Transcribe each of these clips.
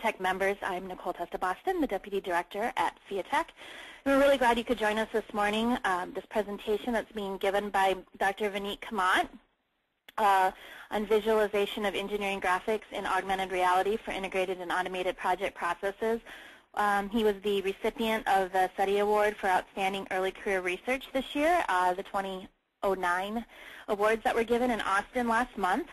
FIATEC members. I'm Nicole Testa-Boston, the Deputy Director at FIATEC. We're really glad you could join us this morning. This presentation that's being given by Dr. Vineet Kamat on visualization of engineering graphics in augmented reality for integrated and automated project processes. He was the recipient of the SETI Award for Outstanding Early Career Research this year, the 2009 awards that were given in Austin last month.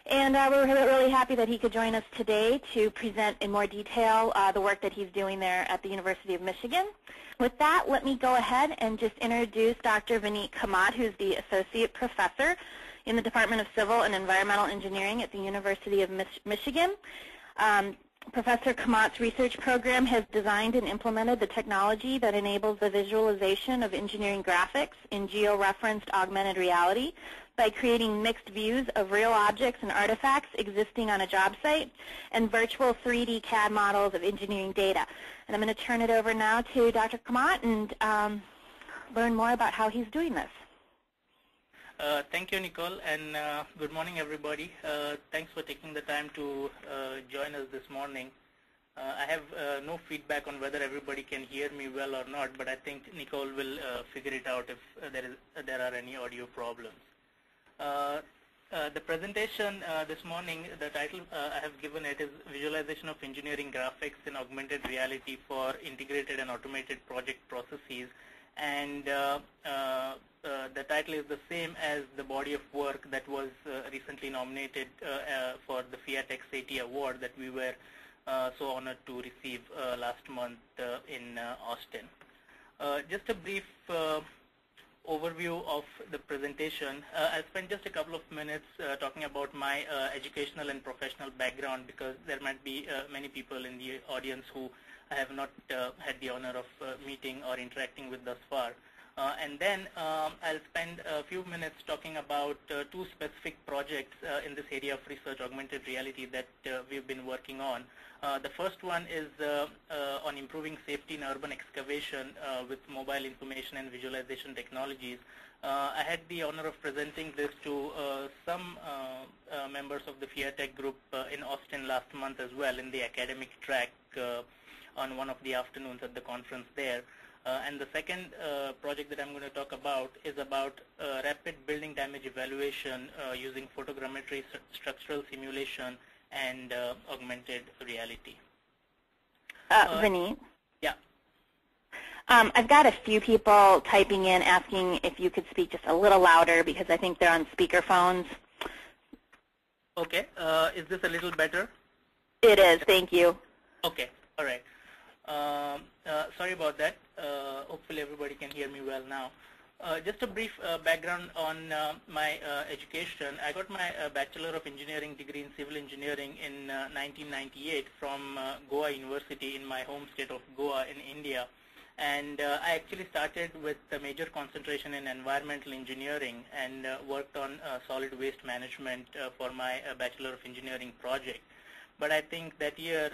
And we're really happy that he could join us today to present in more detail the work that he's doing there at the University of Michigan. With that, let me go ahead and just introduce Dr. Vineet Kamat, who's the Associate Professor in the Department of Civil and Environmental Engineering at the University of Michigan. Professor Kamat's research program has designed and implemented the technology that enables the visualization of engineering graphics in geo-referenced augmented reality by creating mixed views of real objects and artifacts existing on a job site and virtual 3D CAD models of engineering data. And I'm going to turn it over now to Dr. Kamat and learn more about how he's doing this. Thank you, Nicole, and good morning, everybody. Thanks for taking the time to join us this morning. I have no feedback on whether everybody can hear me well or not, but I think Nicole will figure it out if there are any audio problems. The presentation this morning, the title I have given it is Visualization of Engineering Graphics in Augmented Reality for Integrated and Automated Project Processes. And the title is the same as the body of work that was recently nominated for the FIATEC SETI Award that we were so honored to receive last month in Austin. Just a brief overview of the presentation. I'll spend just a couple of minutes talking about my educational and professional background because there might be many people in the audience who I have not had the honor of meeting or interacting with thus far. And then I'll spend a few minutes talking about two specific projects in this area of research, augmented reality, that we've been working on. The first one is on improving safety in urban excavation with mobile information and visualization technologies. I had the honor of presenting this to some members of the FIATEC group in Austin last month as well in the academic track on one of the afternoons at the conference there. And the second project that I'm going to talk about is about rapid building damage evaluation using photogrammetry, structural simulation, and augmented reality. Vineet? Yeah. I've got a few people typing in asking if you could speak just a little louder because I think they're on speakerphones. Okay. Is this a little better? It is. Thank you. Okay. All right. Sorry about that. Hopefully everybody can hear me well now. Just a brief background on my education. I got my Bachelor of Engineering degree in Civil Engineering in 1998 from Goa University in my home state of Goa in India. And I actually started with a major concentration in environmental engineering and worked on solid waste management for my Bachelor of Engineering project. But I think that year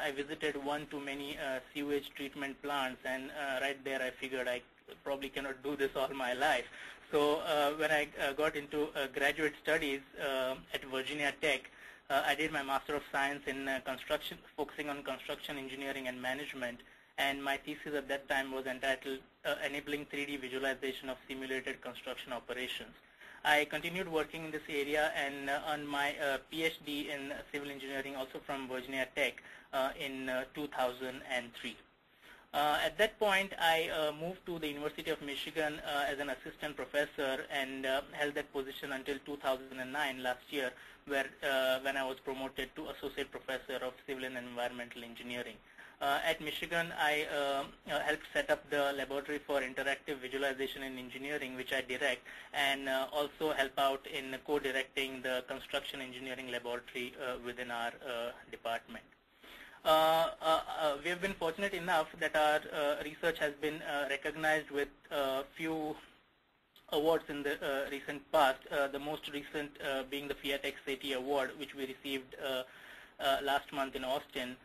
I visited one too many sewage treatment plants, and right there I figured I probably cannot do this all my life. So when I got into graduate studies at Virginia Tech, I did my Master of Science in construction, focusing on construction engineering and management, and my thesis at that time was entitled Enabling 3D Visualization of Simulated Construction Operations. I continued working in this area and earned my PhD in civil engineering also from Virginia Tech in 2003. At that point, I moved to the University of Michigan as an assistant professor and held that position until 2009 last year, where when I was promoted to associate professor of civil and environmental engineering. At Michigan, I helped set up the Laboratory for Interactive Visualization in Engineering, which I direct, and also help out in co-directing the construction engineering laboratory within our department. We have been fortunate enough that our research has been recognized with a few awards in the recent past, the most recent being the FIATEC SETI Award, which we received last month in Austin.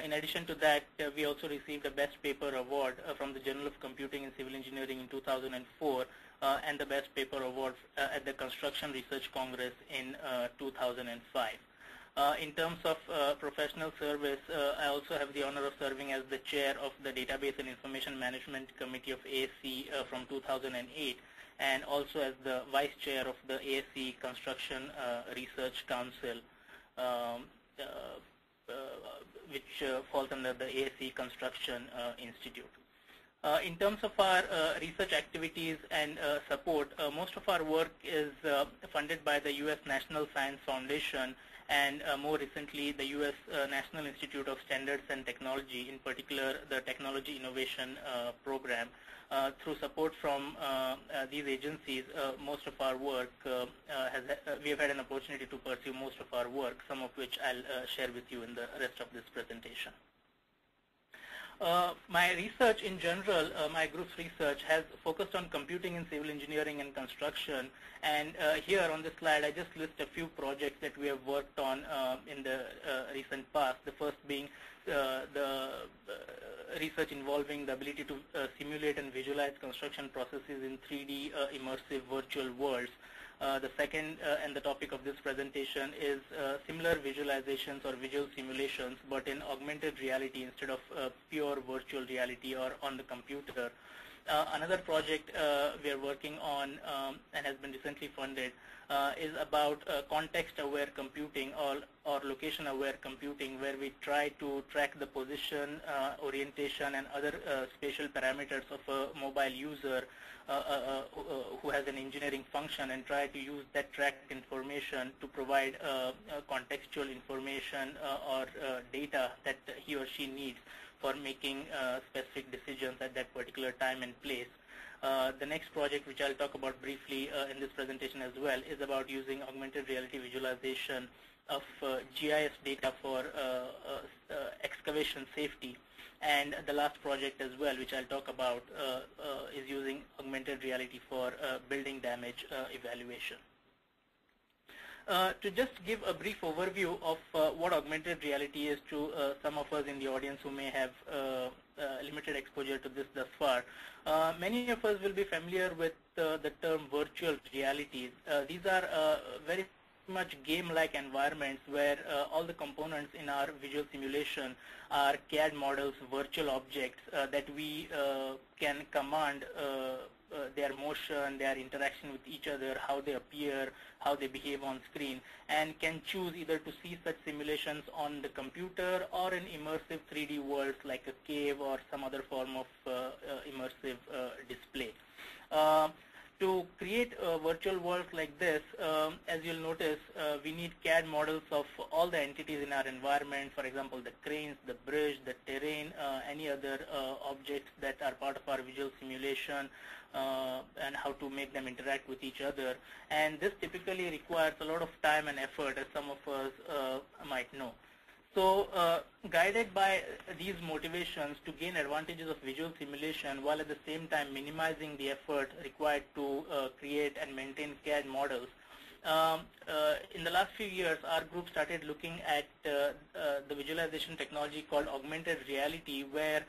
In addition to that, we also received a Best Paper Award from the Journal of Computing and Civil Engineering in 2004 and the Best Paper Award at the Construction Research Congress in 2005. In terms of professional service, I also have the honor of serving as the chair of the Database and Information Management Committee of ASC from 2008, and also as the vice chair of the ASC Construction Research Council, which falls under the ASC Construction Institute. In terms of our research activities and support, most of our work is funded by the U.S. National Science Foundation and more recently the U.S. National Institute of Standards and Technology, in particular the Technology Innovation Program. Through support from these agencies, most of our work, we have had an opportunity to pursue most of our work, some of which I'll share with you in the rest of this presentation. My research in general, my group's research has focused on computing in civil engineering and construction, and here on this slide I just list a few projects that we have worked on in the recent past, the first being the research involving the ability to simulate and visualize construction processes in 3D immersive virtual worlds. The second and the topic of this presentation is similar visualizations or visual simulations, but in augmented reality instead of pure virtual reality or on the computer. Another project we are working on and has been recently funded is about context-aware computing or location-aware computing, where we try to track the position, orientation, and other spatial parameters of a mobile user who has an engineering function, and try to use that tracked information to provide contextual information or data that he or she needs for making specific decisions at that particular time and place. The next project, which I'll talk about briefly in this presentation as well, is about using augmented reality visualization of GIS data for excavation safety. And the last project as well, which I'll talk about, is using augmented reality for building damage evaluation. To just give a brief overview of what augmented reality is to some of us in the audience who may have limited exposure to this thus far, many of us will be familiar with the term virtual realities. These are very much game-like environments where all the components in our visual simulation are CAD models, virtual objects that we can command their motion, their interaction with each other, how they appear, how they behave on screen, and can choose either to see such simulations on the computer or in immersive 3D worlds like a cave or some other form of immersive display. To create virtual worlds like this, as you'll notice, we need CAD models of all the entities in our environment, for example, the cranes, the bridge, the terrain, any other objects that are part of our visual simulation, and how to make them interact with each other. And this typically requires a lot of time and effort, as some of us might know. So guided by these motivations to gain advantages of visual simulation while at the same time minimizing the effort required to create and maintain CAD models, in the last few years our group started looking at the visualization technology called augmented reality, where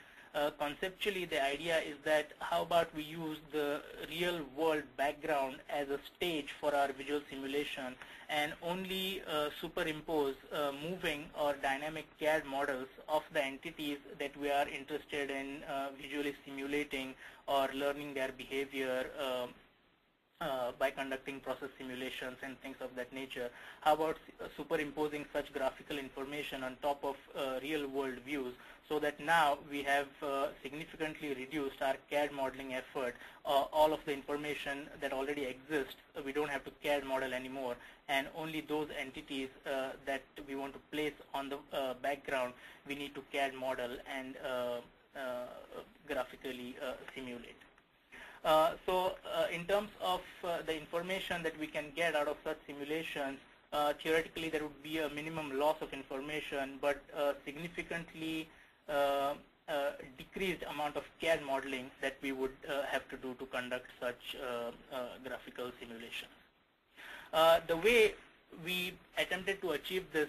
conceptually the idea is that how about we use the real world background as a stage for our visual simulation and only superimpose moving or dynamic CAD models of the entities that we are interested in visually simulating or learning their behavior by conducting process simulations and things of that nature. How about superimposing such graphical information on top of real world views, so that now we have significantly reduced our CAD modeling effort. All of the information that already exists, we don't have to CAD model anymore, and only those entities that we want to place on the background, we need to CAD model and graphically simulate. So in terms of the information that we can get out of such simulations, theoretically there would be a minimum loss of information, but significantly decreased amount of CAD modeling that we would have to do to conduct such graphical simulations. The way we attempted to achieve this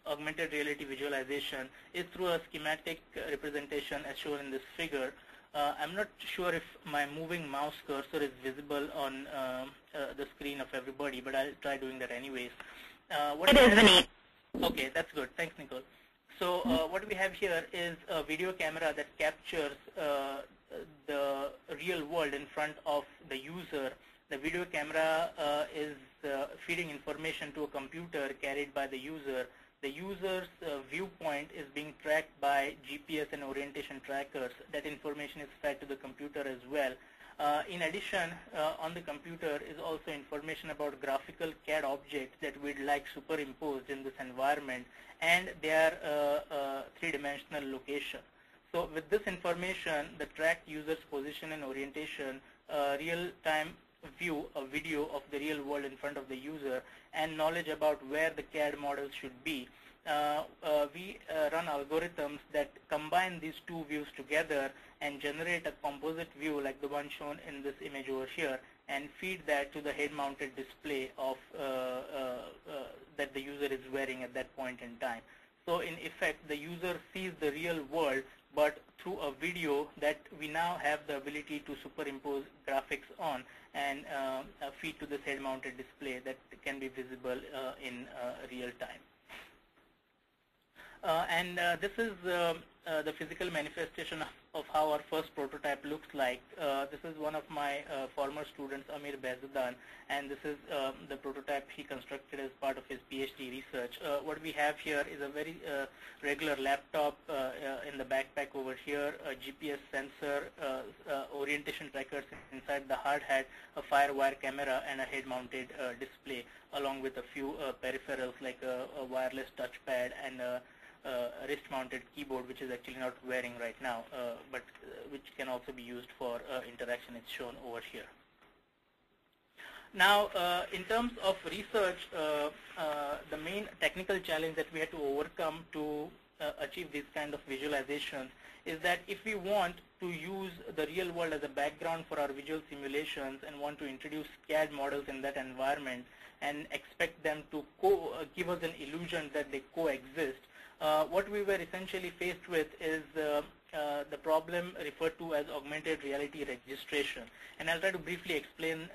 augmented reality visualization is through a schematic representation as shown in this figure. I'm not sure if my moving mouse cursor is visible on the screen of everybody, but I'll try doing that anyways. It is, Vineet. Okay, that's good. Thanks, Nicole. So what we have here is a video camera that captures the real world in front of the user. The video camera is feeding information to a computer carried by the user. The user's viewpoint is being tracked by GPS and orientation trackers. That information is fed to the computer as well. In addition, on the computer is also information about graphical CAD objects that we'd like superimposed in this environment, and their three-dimensional location. So with this information, the tracked user's position and orientation, real-time view, a video of the real world in front of the user, and knowledge about where the CAD model should be. We run algorithms that combine these two views together and generate a composite view like the one shown in this image over here, and feed that to the head-mounted display of that the user is wearing at that point in time. So in effect, the user sees the real world, but through a video that we now have the ability to superimpose graphics on and feed to this head-mounted display that can be visible in real time. This is the physical manifestation of how our first prototype looks like. This is one of my former students, Amir Behzadhan, and this is the prototype he constructed as part of his PhD research. What we have here is a very regular laptop in the backpack over here, a GPS sensor, orientation trackers inside the hard hat, a FireWire camera, and a head-mounted display, along with a few peripherals like a wireless touchpad and a wrist-mounted keyboard, which is actually not wearing right now, but which can also be used for interaction. It's shown over here. Now, in terms of research, the main technical challenge that we had to overcome to achieve these kind of visualizations is that if we want to use the real world as a background for our visual simulations and want to introduce CAD models in that environment and expect them to give us an illusion that they coexist, what we were essentially faced with is the problem referred to as augmented reality registration. And I'll try to briefly explain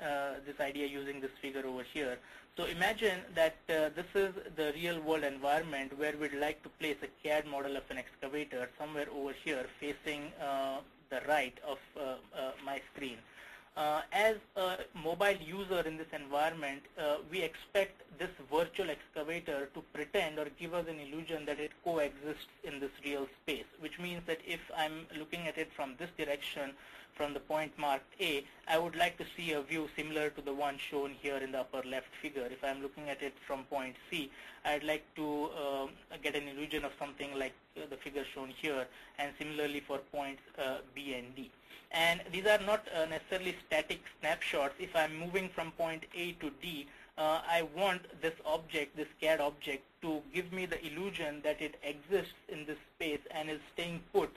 this idea using this figure over here. So imagine that this is the real world environment where we'd like to place a CAD model of an excavator somewhere over here facing the right of my screen. As a mobile user in this environment, we expect this virtual excavator to pretend or give us an illusion that it coexists in this real space, which means that if I'm looking at it from this direction, from the point marked A, I would like to see a view similar to the one shown here in the upper left figure. If I'm looking at it from point C, I'd like to get an illusion of something like the figure shown here, and similarly for points B and D. And these are not necessarily static snapshots. If I'm moving from point A to D, I want this object, this CAD object, to give me the illusion that it exists in this space and is staying put,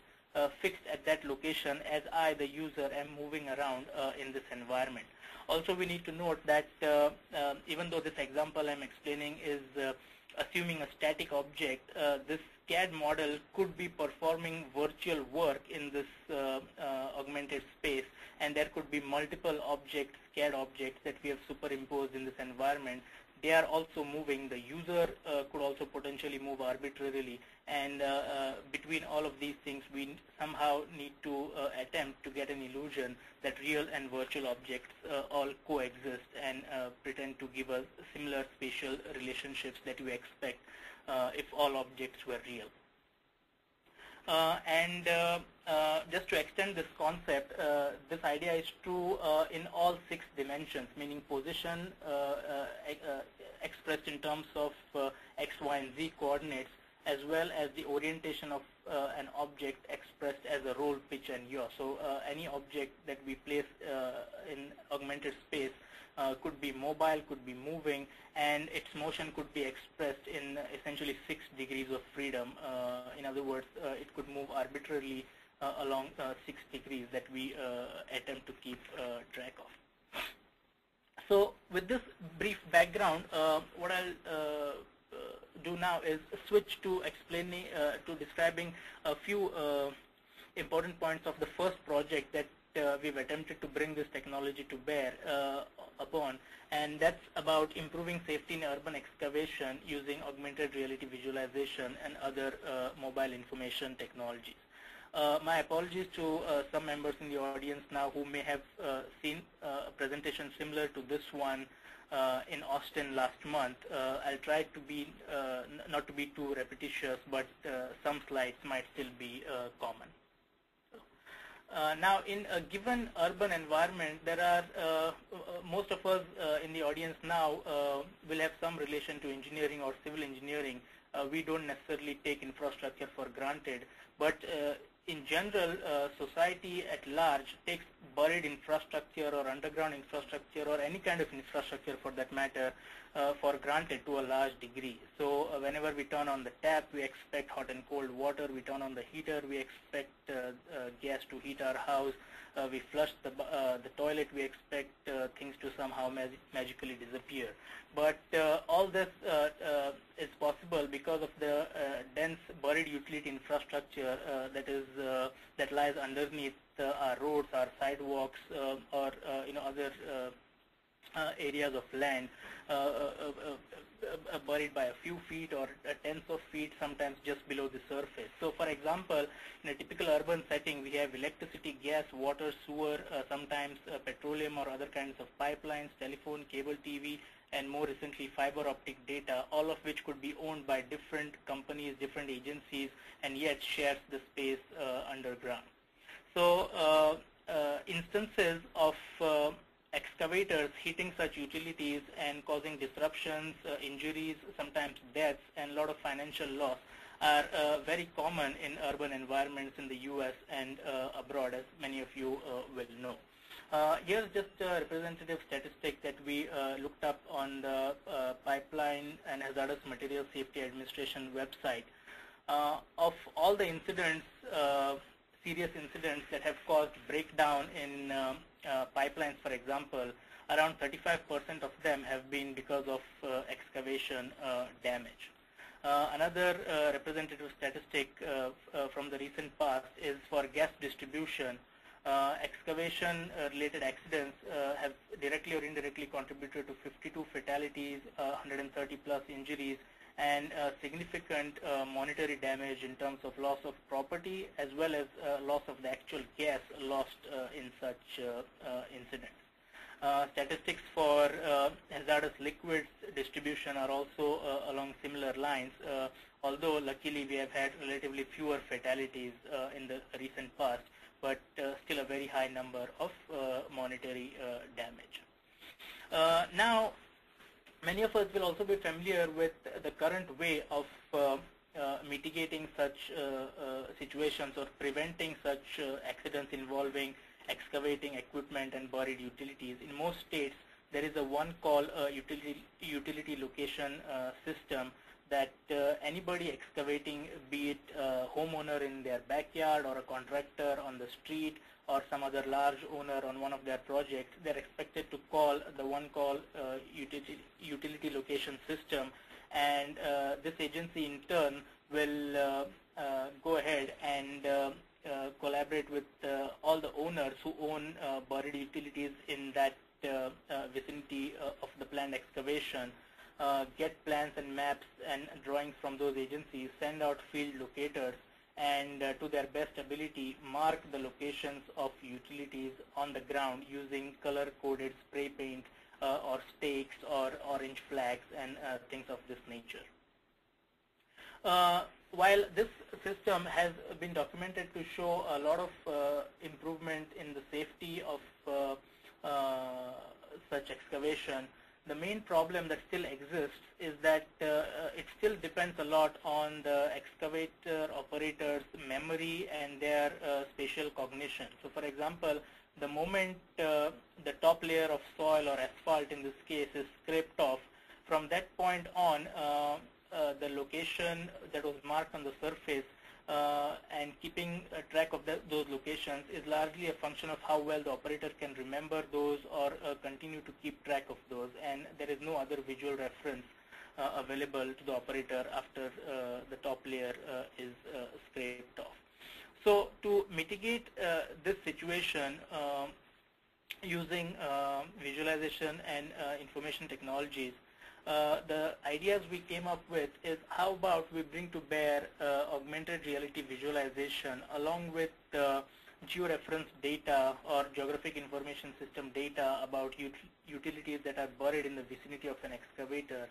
fixed at that location as I, the user, am moving around in this environment. Also, we need to note that even though this example I'm explaining is assuming a static object, this CAD model could be performing virtual work in this augmented space, and there could be multiple objects, CAD objects, that we have superimposed in this environment. They are also moving. The user could also potentially move arbitrarily, and between all of these things, we somehow need to attempt to get an illusion that real and virtual objects all coexist and pretend to give us similar spatial relationships that we expect if all objects were real. Just to extend this concept, this idea is true in all 6 dimensions, meaning position expressed in terms of X, Y, and Z coordinates, as well as the orientation of an object expressed as a roll, pitch, and yaw. So any object that we place in augmented space could be mobile, could be moving, and its motion could be expressed in essentially 6 degrees of freedom. In other words, it could move arbitrarily along 6 degrees that we attempt to keep track of. So with this brief background, what I'll do now is switch to explaining, to describing a few important points of the first project that we've attempted to bring this technology to bear upon, and that's about improving safety in urban excavation using augmented reality visualization and other mobile information technologies. My apologies to some members in the audience now who may have seen a presentation similar to this one in Austin last month. I'll try to be not to be too repetitious, but some slides might still be common. Now, in a given urban environment, there are most of us in the audience now will have some relation to engineering or civil engineering. We don't necessarily take infrastructure for granted, but in general, society at large takes buried infrastructure or underground infrastructure or any kind of infrastructure for that matter for granted to a large degree. So whenever we turn on the tap, we expect hot and cold water. We turn on the heater, we expect gas to heat our house. We flush the toilet, we expect things to somehow magically disappear. But all this is possible because of the dense buried utility infrastructure that lies underneath our roads, our sidewalks, or other areas of land buried by a few feet or tens of feet, sometimes just below the surface. So for example, in a typical urban setting, we have electricity, gas, water, sewer, sometimes petroleum or other kinds of pipelines, telephone, cable TV, and more recently fiber optic data, all of which could be owned by different companies, different agencies, and yet shares the space underground. So instances of excavators hitting such utilities and causing disruptions, injuries, sometimes deaths, and a lot of financial loss are very common in urban environments in the US and abroad, as many of you will know. Here's just a representative statistic that we looked up on the Pipeline and Hazardous Materials Safety Administration website. Of all the incidents, serious incidents that have caused breakdown in pipelines, for example, around 35% of them have been because of excavation damage. Another representative statistic from the recent past is for gas distribution. Excavation-related accidents have directly or indirectly contributed to 52 fatalities, 130 plus injuries, and significant monetary damage in terms of loss of property as well as loss of the actual gas lost in such incidents. Statistics for hazardous liquids distribution are also along similar lines, although luckily we have had relatively fewer fatalities in the recent past, but still a very high number of monetary damage. Now, many of us will also be familiar with the current way of mitigating such situations or preventing such accidents involving excavating equipment and buried utilities. In most states, there is a one-call utility location system that anybody excavating, be it a homeowner in their backyard or a contractor on the street or some other large owner on one of their projects, they're expected to call the one-call utility location system, and this agency in turn will go ahead and collaborate with all the owners who own buried utilities in that vicinity of the planned excavation, get plans and maps and drawings from those agencies, send out field locators, and to their best ability mark the locations of utilities on the ground using color-coded spray paint or stakes or orange flags and things of this nature. While this system has been documented to show a lot of improvement in the safety of such excavation, the main problem that still exists is that it still depends a lot on the excavator operator's memory and their spatial cognition. So for example, the moment the top layer of soil or asphalt in this case is scraped off, from that point on the location that was marked on the surface and keeping track of those locations is largely a function of how well the operator can remember those or continue to keep track of those, and there is no other visual reference available to the operator after the top layer is scraped off. So to mitigate this situation, using visualization and information technologies. The ideas we came up with is how about we bring to bear augmented reality visualization along with georeference data or geographic information system data about utilities that are buried in the vicinity of an excavator,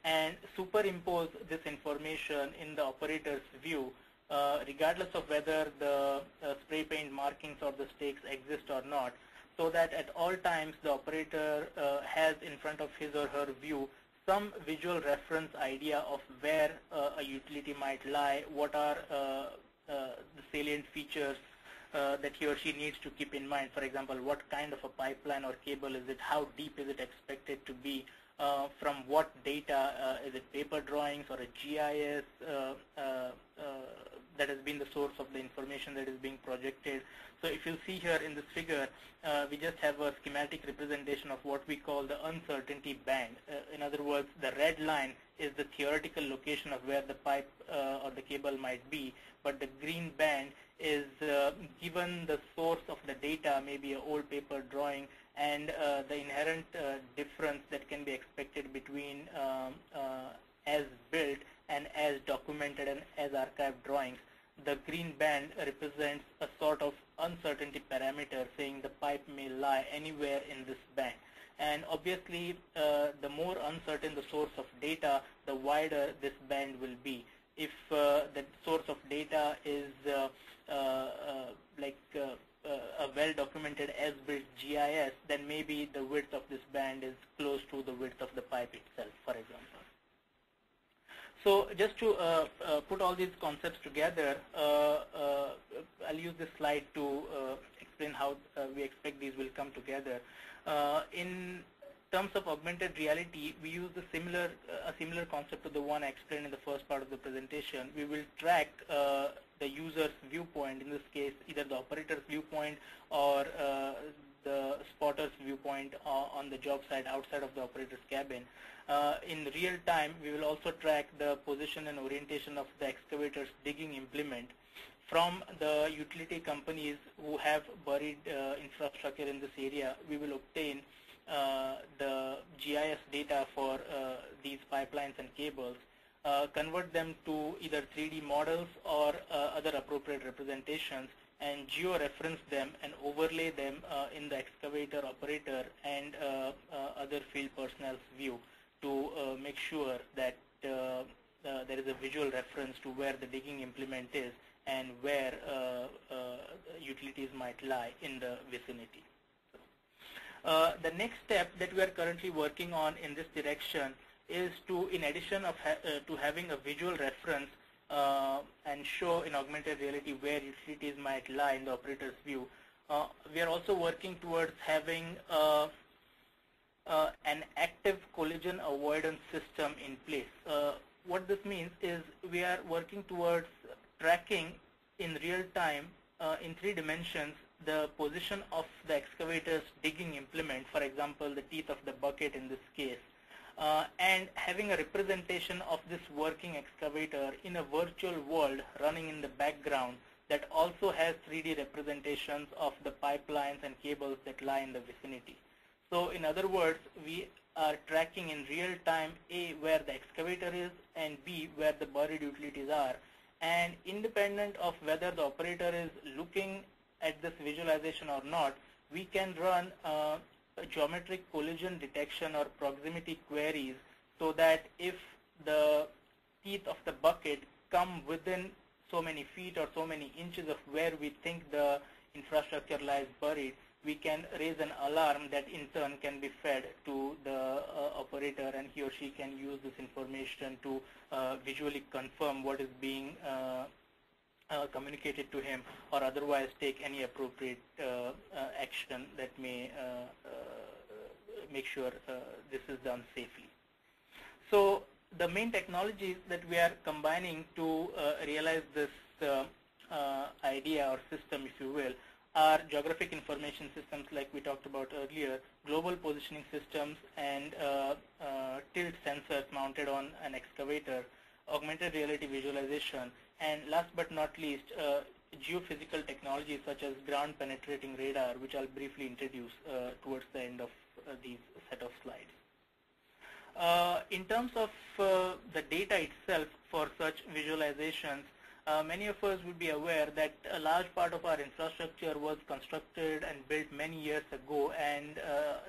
and superimpose this information in the operator's view, regardless of whether the spray paint markings or the stakes exist or not, so that at all times the operator has in front of his or her view some visual reference idea of where a utility might lie, what are the salient features that he or she needs to keep in mind. For example, what kind of a pipeline or cable is it, how deep is it expected to be, from what data, is it paper drawings or a GIS that has been the source of the information that is being projected. So if you see here in this figure, we just have a schematic representation of what we call the uncertainty band. In other words, the red line is the theoretical location of where the pipe or the cable might be, but the green band is given the source of the data, maybe an old paper drawing, and the inherent difference that can be expected between as built and as documented and as archived drawings. The green band represents a sort of uncertainty parameter saying the pipe may lie anywhere in this band. And obviously, the more uncertain the source of data, the wider this band will be. If the source of data is a well-documented as-built GIS, then maybe the width of this band is close to the width of the pipe itself, for example. So just to put all these concepts together, I'll use this slide to explain how we expect these will come together. In terms of augmented reality, we use a similar concept to the one I explained in the first part of the presentation. We will track the user's viewpoint, in this case either the operator's viewpoint or the spotter's viewpoint on the job site outside of the operator's cabin. In real time, we will also track the position and orientation of the excavator's digging implement from the utility companies who have buried infrastructure in this area. We will obtain the GIS data for these pipelines and cables, convert them to either 3D models or other appropriate representations, and georeference them and overlay them in the excavator operator and other field personnel's view to make sure that there is a visual reference to where the digging implement is and where utilities might lie in the vicinity. The next step that we are currently working on in this direction is to, in addition of to having a visual reference and show in augmented reality where utilities might lie in the operator's view, we are also working towards having an active collision avoidance system in place. What this means is we are working towards tracking in real time in 3 dimensions the position of the excavator's digging implement, for example, the teeth of the bucket in this case, and having a representation of this working excavator in a virtual world running in the background that also has 3D representations of the pipelines and cables that lie in the vicinity. So in other words, we are tracking in real time A, where the excavator is, and B, where the buried utilities are. And independent of whether the operator is looking at this visualization or not, we can run geometric collision detection or proximity queries so that if the teeth of the bucket come within so many feet or so many inches of where we think the infrastructure lies buried, we can raise an alarm that in turn can be fed to the operator, and he or she can use this information to visually confirm what is being communicated to him, or otherwise take any appropriate action that may make sure this is done safely. So the main technologies that we are combining to realize this idea or system, if you will, are geographic information systems like we talked about earlier, global positioning systems, and tilt sensors mounted on an excavator, augmented reality visualization, and last but not least, geophysical technologies such as ground penetrating radar, which I'll briefly introduce towards the end of these set of slides. In terms of the data itself for such visualizations, many of us would be aware that a large part of our infrastructure was constructed and built many years ago, and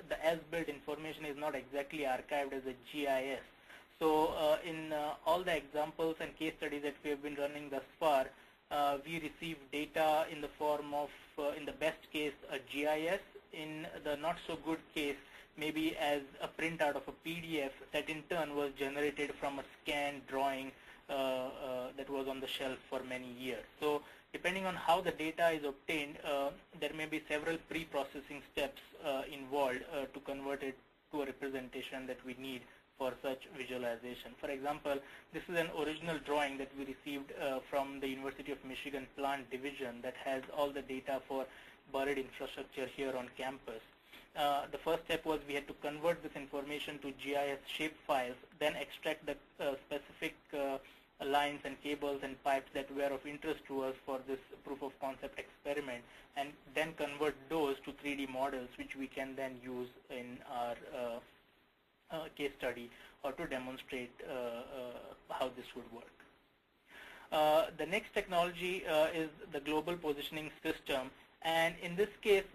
the as-built information is not exactly archived as a GIS. So in all the examples and case studies that we have been running thus far, we receive data in the form of, in the best case, a GIS, in the not so good case, maybe as a printout of a PDF that in turn was generated from a scanned drawing that was on the shelf for many years. So depending on how the data is obtained, there may be several pre-processing steps involved to convert it to a representation that we need for such visualization. For example, this is an original drawing that we received from the University of Michigan Plant Division that has all the data for buried infrastructure here on campus. The first step was we had to convert this information to GIS shape files, then extract the specific lines and cables and pipes that were of interest to us for this proof of concept experiment, and then convert those to 3D models, which we can then use in our case study or to demonstrate how this would work. The next technology is the global positioning system, and in this case,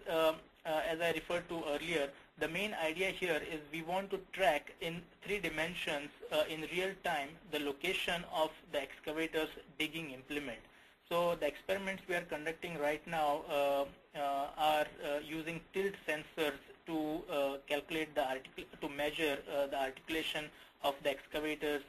as I referred to earlier, the main idea here is we want to track in 3 dimensions in real time the location of the excavator's digging implement. So the experiments we are conducting right now are using tilt sensors to calculate to measure the articulation of the excavator's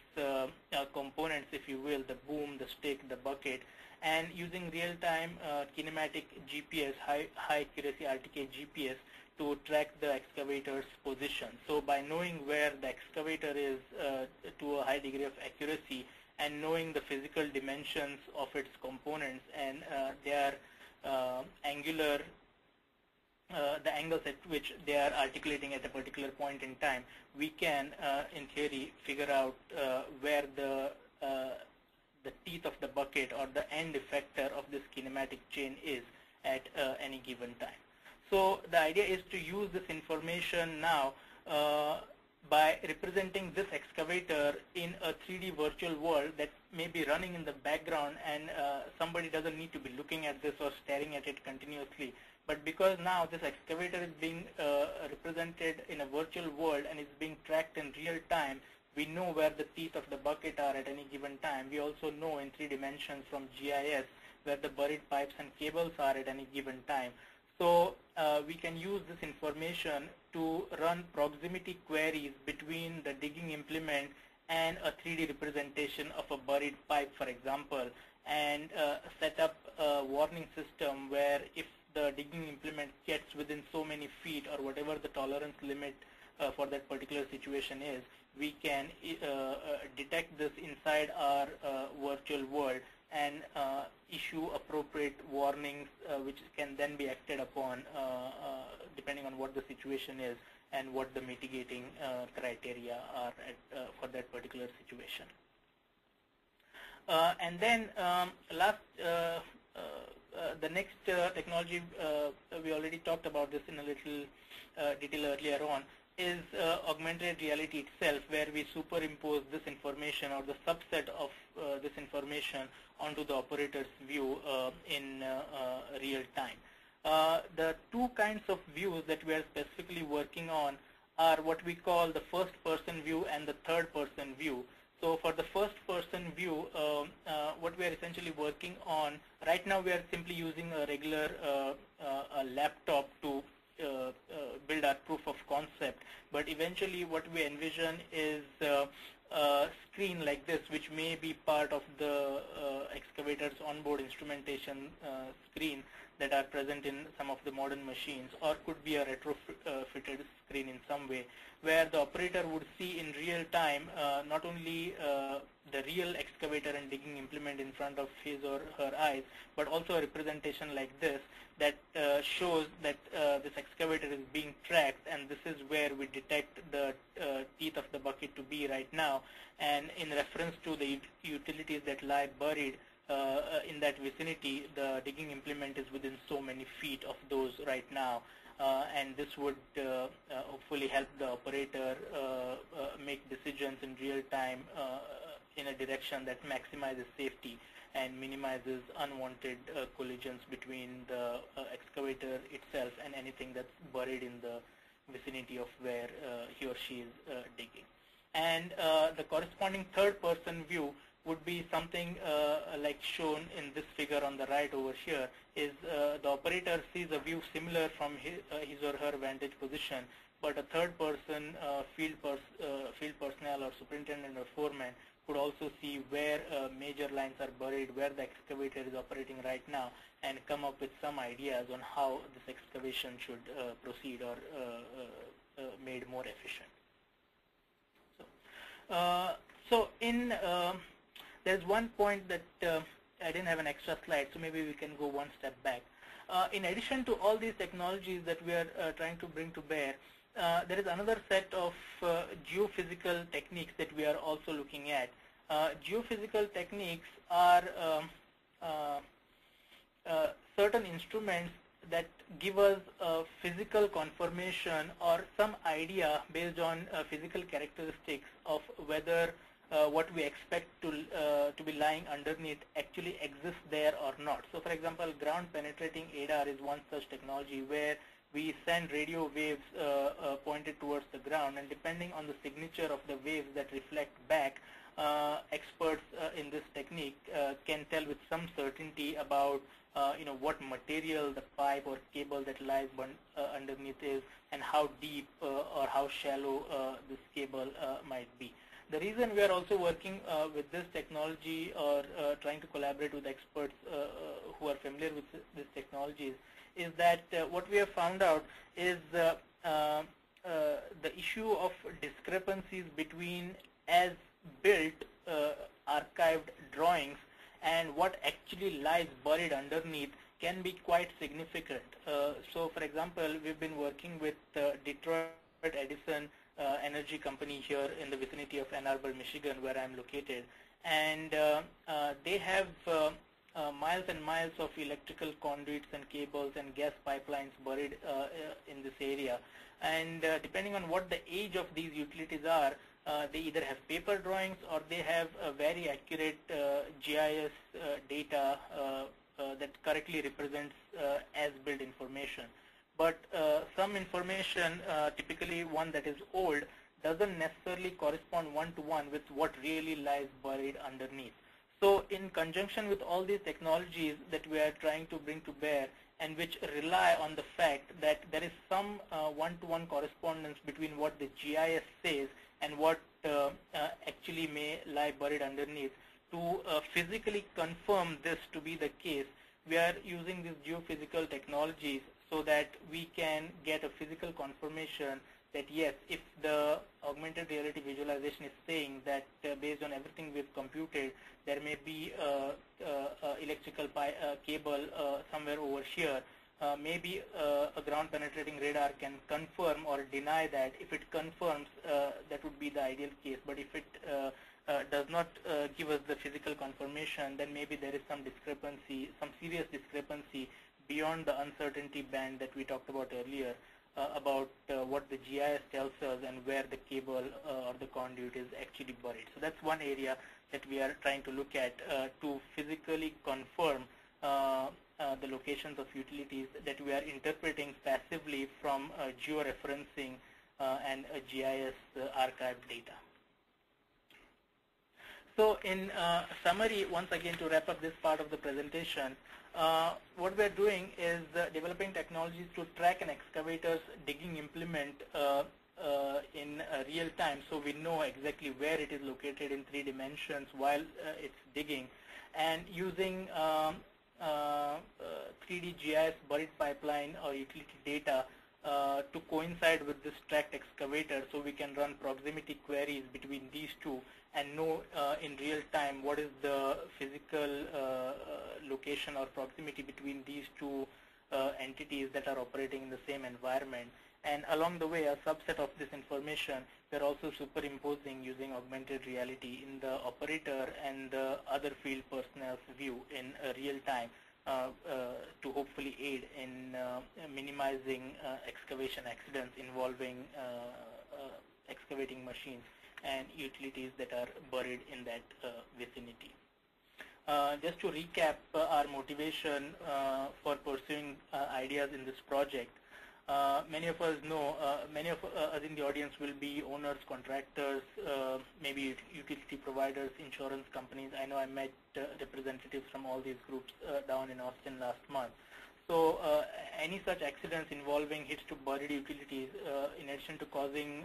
components, if you will, the boom, the stick, the bucket, and using real-time kinematic GPS, high accuracy RTK GPS, to track the excavator's position. So by knowing where the excavator is to a high degree of accuracy, and knowing the physical dimensions of its components and their angular, the angles at which they are articulating at a particular point in time, we can, in theory, figure out where the teeth of the bucket or the end effector of this kinematic chain is at any given time. So the idea is to use this information now by representing this excavator in a 3D virtual world that may be running in the background, and somebody doesn't need to be looking at this or staring at it continuously. But because now this excavator is being represented in a virtual world and is being tracked in real time, we know where the teeth of the bucket are at any given time. We also know in 3 dimensions from GIS where the buried pipes and cables are at any given time. So we can use this information to run proximity queries between the digging implement and a 3D representation of a buried pipe, for example, and set up a warning system where if the digging implement gets within so many feet or whatever the tolerance limit for that particular situation is, we can detect this inside our virtual world and issue appropriate warnings which can then be acted upon depending on what the situation is and what the mitigating criteria are for that particular situation. And then the next technology, we already talked about this in a little detail earlier on, is augmented reality itself, where we superimpose this information or the subset of this information onto the operator's view in real time. The 2 kinds of views that we are specifically working on are what we call the first-person view and the third-person view. So for the first-person view, what we are essentially working on, right now we are simply using a regular a laptop to build our proof of concept, but eventually what we envision is a screen like this, which may be part of the excavator's onboard instrumentation screen that are present in some of the modern machines, or could be a retrofitted screen in some way, where the operator would see in real time not only the real excavator and digging implement in front of his or her eyes, but also a representation like this that shows that this excavator is being tracked, and this is where we detect the teeth of the bucket to be right now. And in reference to the utilities that lie buried, in that vicinity, the digging implement is within so many feet of those right now. And this would hopefully help the operator make decisions in real time in a direction that maximizes safety and minimizes unwanted collisions between the excavator itself and anything that's buried in the vicinity of where he or she is digging. And the corresponding third-person view would be something like shown in this figure on the right over here, is the operator sees a view similar from his or her vantage position, but a third person, field personnel or superintendent or foreman could also see where major lines are buried, where the excavator is operating right now, and come up with some ideas on how this excavation should proceed or made more efficient. So there's one point that I didn't have an extra slide, so maybe we can go one step back. In addition to all these technologies that we are trying to bring to bear, there is another set of geophysical techniques that we are also looking at. Geophysical techniques are certain instruments that give us a physical confirmation or some idea based on physical characteristics of whether what we expect to be lying underneath actually exists there or not. So for example, ground penetrating ADAR is one such technology where we send radio waves pointed towards the ground, and depending on the signature of the waves that reflect back, experts in this technique can tell with some certainty about what material the pipe or cable that lies underneath is, and how deep or how shallow this cable might be. The reason we are also working with this technology or trying to collaborate with experts who are familiar with these technologies is that what we have found out is the issue of discrepancies between as-built archived drawings and what actually lies buried underneath can be quite significant. So for example, we've been working with Detroit Edison energy company here in the vicinity of Ann Arbor, Michigan, where I'm located, and they have miles and miles of electrical conduits and cables and gas pipelines buried in this area. And depending on what the age of these utilities are, they either have paper drawings or they have a very accurate GIS data that correctly represents as-built information. But some information, typically one that is old, doesn't necessarily correspond one-to-one with what really lies buried underneath. So in conjunction with all these technologies that we are trying to bring to bear, and which rely on the fact that there is some one-to-one correspondence between what the GIS says and what actually may lie buried underneath, to physically confirm this to be the case, we are using these geophysical technologies so that we can get a physical confirmation that yes, if the augmented reality visualization is saying that based on everything we've computed, there may be electrical cable somewhere over here, maybe a ground penetrating radar can confirm or deny that. If it confirms, that would be the ideal case, but if it does not give us the physical confirmation, then maybe there is some discrepancy, some serious discrepancy beyond the uncertainty band that we talked about earlier about what the GIS tells us and where the cable or the conduit is actually buried. So that's one area that we are trying to look at to physically confirm the locations of utilities that we are interpreting passively from georeferencing and GIS archived data. So in summary, once again to wrap up this part of the presentation, what we're doing is developing technologies to track an excavator's digging implement in real time, so we know exactly where it is located in 3 dimensions while it's digging, and using 3D GIS buried pipeline or utility data to coincide with this tracked excavator, so we can run proximity queries between these two and know in real time what is the physical location or proximity between these two entities that are operating in the same environment. And along the way, a subset of this information, we're also superimposing using augmented reality in the operator and the other field personnel's view in real time to hopefully aid in minimizing excavation accidents involving excavating machines and utilities that are buried in that vicinity. Just to recap our motivation for pursuing ideas in this project, many of us know, many of us in the audience will be owners, contractors, maybe utility providers, insurance companies. I know I met representatives from all these groups down in Austin last month. So any such accidents involving hits to buried utilities, in addition to causing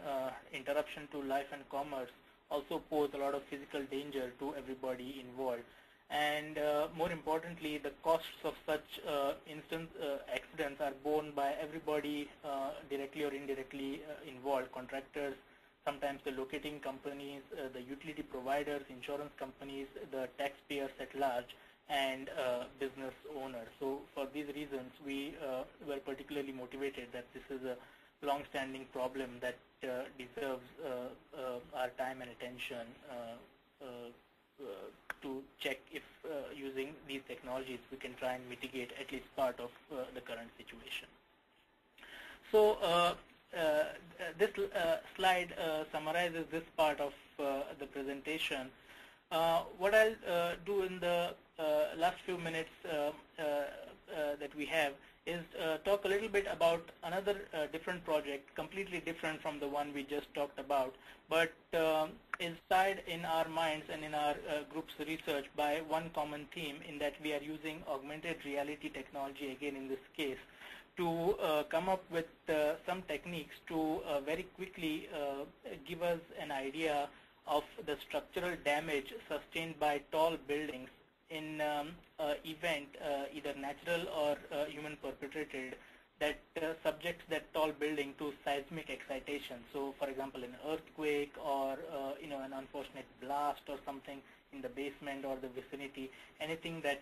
interruption to life and commerce, also pose a lot of physical danger to everybody involved. And more importantly, the costs of such accidents are borne by everybody directly or indirectly involved: contractors, sometimes the locating companies, the utility providers, insurance companies, the taxpayers at large, and business owners. So for these reasons, we were particularly motivated that this is a long-standing problem that deserves our time and attention to check if using these technologies we can try and mitigate at least part of the current situation. So this slide summarizes this part of the presentation. What I'll do in the last few minutes that we have is talk a little bit about another different project, completely different from the one we just talked about, but is tied in our minds and in our group's research by one common theme, in that we are using augmented reality technology, again in this case, to come up with some techniques to very quickly give us an idea of the structural damage sustained by tall buildings in event, either natural or human perpetrated, that subjects that tall building to seismic excitation. So, for example, an earthquake or an unfortunate blast or something in the basement or the vicinity, anything that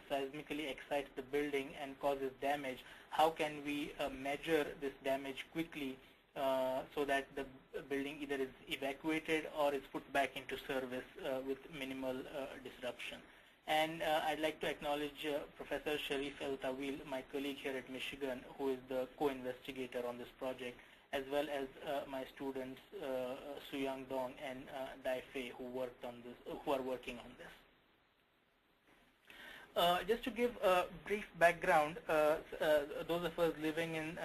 seismically excites the building and causes damage. How can we measure this damage quickly so that the building either is evacuated or is put back into service with minimal disruption? And I'd like to acknowledge Professor Sharif El-Tawil, my colleague here at Michigan, who is the co-investigator on this project, as well as my students Suyang Dong and Dai Fei, who worked on this, who are working on this. Just to give a brief background, those of us living in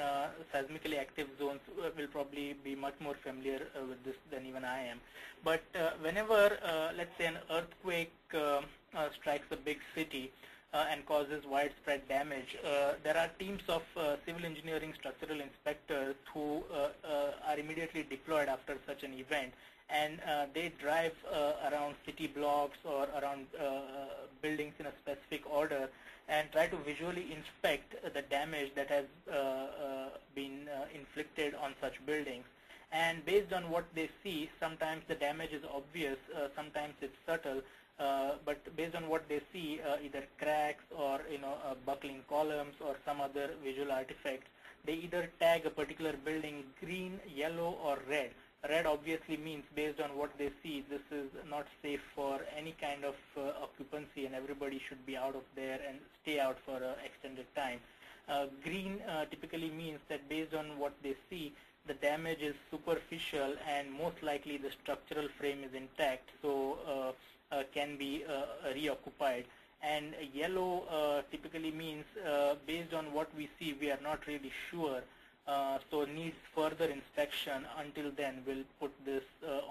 seismically active zones will probably be much more familiar with this than even I am. But whenever, let's say, an earthquake strikes a big city and causes widespread damage, there are teams of civil engineering structural inspectors who are immediately deployed after such an event, and they drive around city blocks or around buildings in a specific order and try to visually inspect the damage that has been inflicted on such buildings. And based on what they see, sometimes the damage is obvious, sometimes it's subtle, but based on what they see, either cracks or buckling columns or some other visual artifacts, they either tag a particular building green, yellow, or red. Red obviously means, based on what they see, this is not safe for any kind of occupancy and everybody should be out of there and stay out for an extended time. Green typically means that based on what they see, the damage is superficial and most likely the structural frame is intact, so can be reoccupied. And yellow typically means, based on what we see, we are not really sure, so needs further inspection. Until then, we'll put this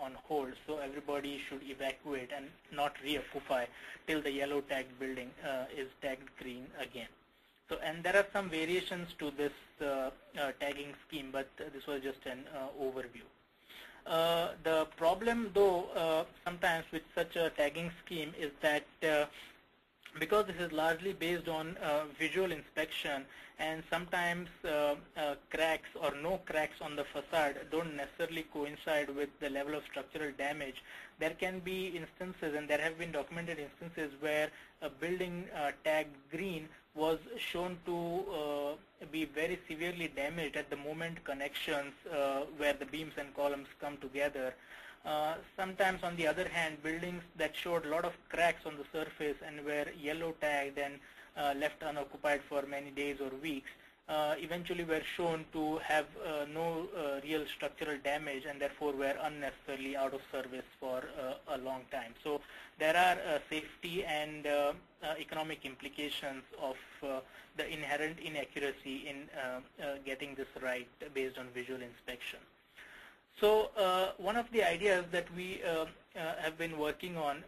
on hold, so everybody should evacuate and not reoccupy till the yellow tagged building is tagged green again. So, and there are some variations to this tagging scheme, but this was just an overview. The problem, though, sometimes with such a tagging scheme is that because this is largely based on visual inspection, and sometimes cracks or no cracks on the facade don't necessarily coincide with the level of structural damage, there can be instances, and there have been documented instances, where a building tagged green was shown to be very severely damaged at the moment connections where the beams and columns come together. Sometimes, on the other hand, buildings that showed a lot of cracks on the surface and were yellow tagged and left unoccupied for many days or weeks eventually were shown to have no real structural damage and therefore were unnecessarily out of service for a long time. So there are safety and economic implications of the inherent inaccuracy in getting this right based on visual inspection. So one of the ideas that we have been working on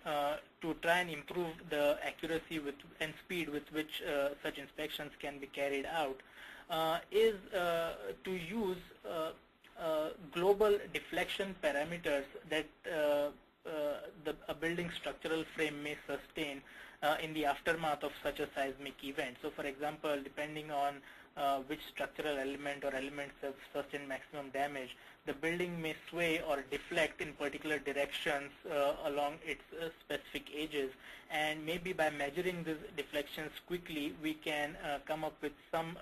to try and improve the accuracy and speed with which such inspections can be carried out is to use global deflection parameters that a building structural frame may sustain in the aftermath of such a seismic event. So for example, depending on which structural element or elements have sustained maximum damage, the building may sway or deflect in particular directions along its specific edges, and maybe by measuring these deflections quickly we can come up with some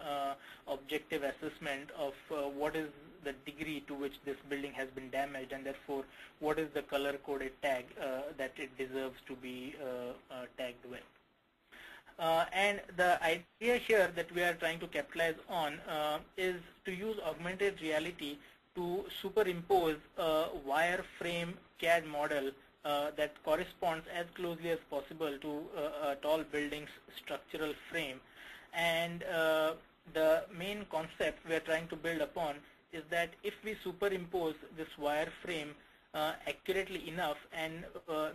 objective assessment of what is the degree to which this building has been damaged, and therefore what is the color coded tag that it deserves to be tagged with. And the idea here that we are trying to capitalize on is to use augmented reality to superimpose a wireframe CAD model that corresponds as closely as possible to a tall building's structural frame. And the main concept we are trying to build upon is that if we superimpose this wireframe accurately enough and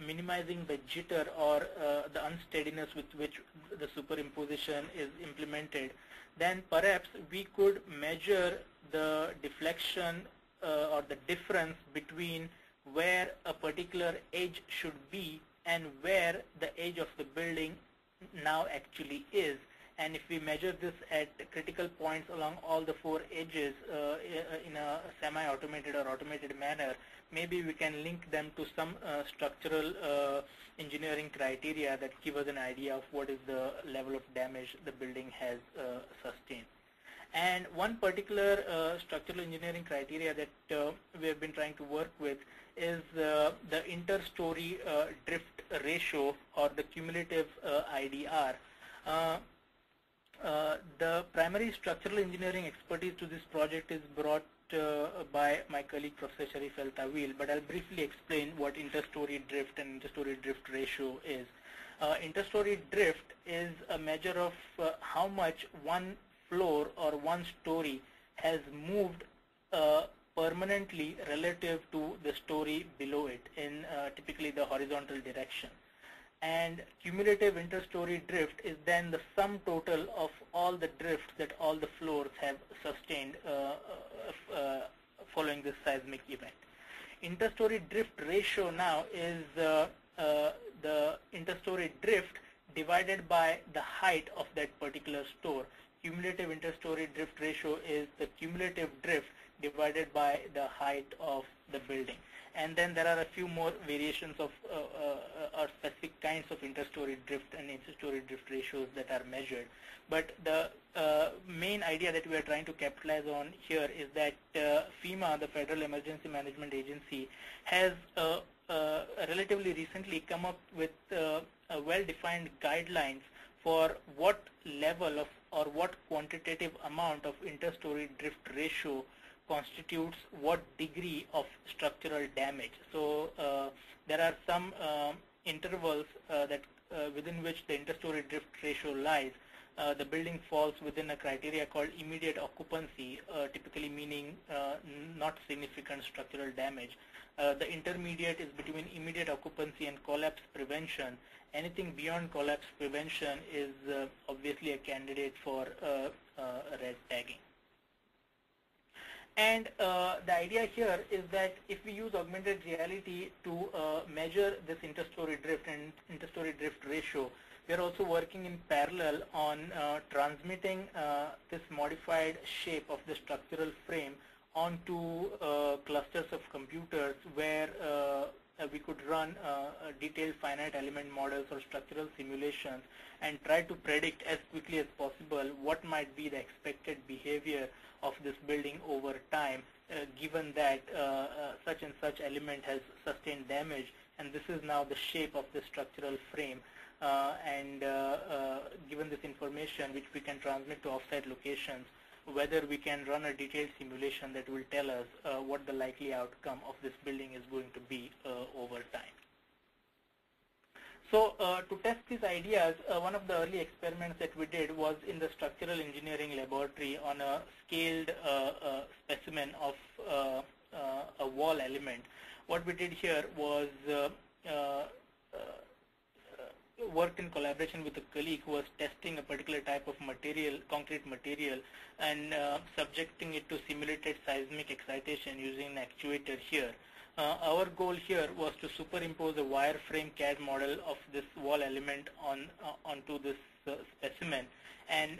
minimizing the jitter or the unsteadiness with which the superimposition is implemented, then perhaps we could measure the deflection or the difference between where a particular edge should be and where the edge of the building now actually is. And if we measure this at critical points along all the four edges in a semi-automated or automated manner, maybe we can link them to some structural engineering criteria that give us an idea of what is the level of damage the building has sustained. And one particular structural engineering criteria that we have been trying to work with is the inter-story drift ratio, or the cumulative IDR. The primary structural engineering expertise to this project is brought by my colleague Professor Sharif El Tawil, but I'll briefly explain what interstory drift and interstory drift ratio is. Interstory drift is a measure of how much one floor or one story has moved permanently relative to the story below it in typically the horizontal direction. And cumulative interstory drift is then the sum total of all the drifts that all the floors have sustained following this seismic event. Interstory drift ratio now is the interstory drift divided by the height of that particular store. Cumulative interstory drift ratio is the cumulative drift divided by the height of the building. And then there are a few more variations of or specific kinds of interstory drift and interstory drift ratios that are measured. But the main idea that we are trying to capitalize on here is that FEMA, the Federal Emergency Management Agency, has relatively recently come up with well-defined guidelines for what level of or what quantitative amount of interstory drift ratio constitutes what degree of structural damage. So there are some intervals that within which the interstory drift ratio lies. The building falls within a criteria called immediate occupancy, typically meaning not significant structural damage. The intermediate is between immediate occupancy and collapse prevention. Anything beyond collapse prevention is obviously a candidate for red tagging. And the idea here is that if we use augmented reality to measure this interstory drift and interstory drift ratio, we are also working in parallel on transmitting this modified shape of the structural frame onto clusters of computers where we could run detailed finite element models or structural simulations and try to predict as quickly as possible what might be the expected behavior of this building over time, given that such and such element has sustained damage, and this is now the shape of the structural frame. Given this information, which we can transmit to offsite locations, whether we can run a detailed simulation that will tell us what the likely outcome of this building is going to be over time. So to test these ideas, one of the early experiments that we did was in the structural engineering laboratory on a scaled specimen of a wall element. What we did here was worked in collaboration with a colleague who was testing a particular type of material, concrete material, and subjecting it to simulated seismic excitation using an actuator here. Our goal here was to superimpose a wireframe CAD model of this wall element onto this specimen, and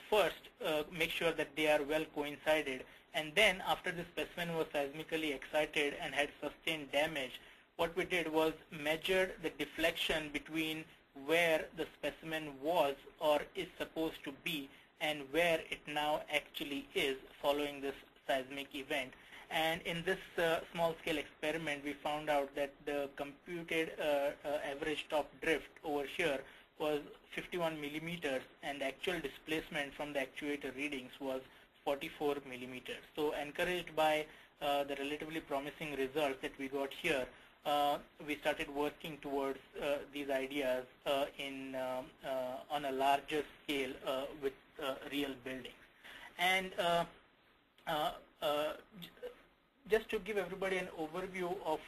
first make sure that they are well coincided, and then after the specimen was seismically excited and had sustained damage, what we did was measured the deflection between where the specimen was or is supposed to be and where it now actually is following this seismic event. And in this small-scale experiment, we found out that the computed average top drift over here was 51 millimeters, and the actual displacement from the actuator readings was 44 millimeters. So encouraged by the relatively promising results that we got here, we started working towards these ideas on a larger scale with real buildings. And just to give everybody an overview of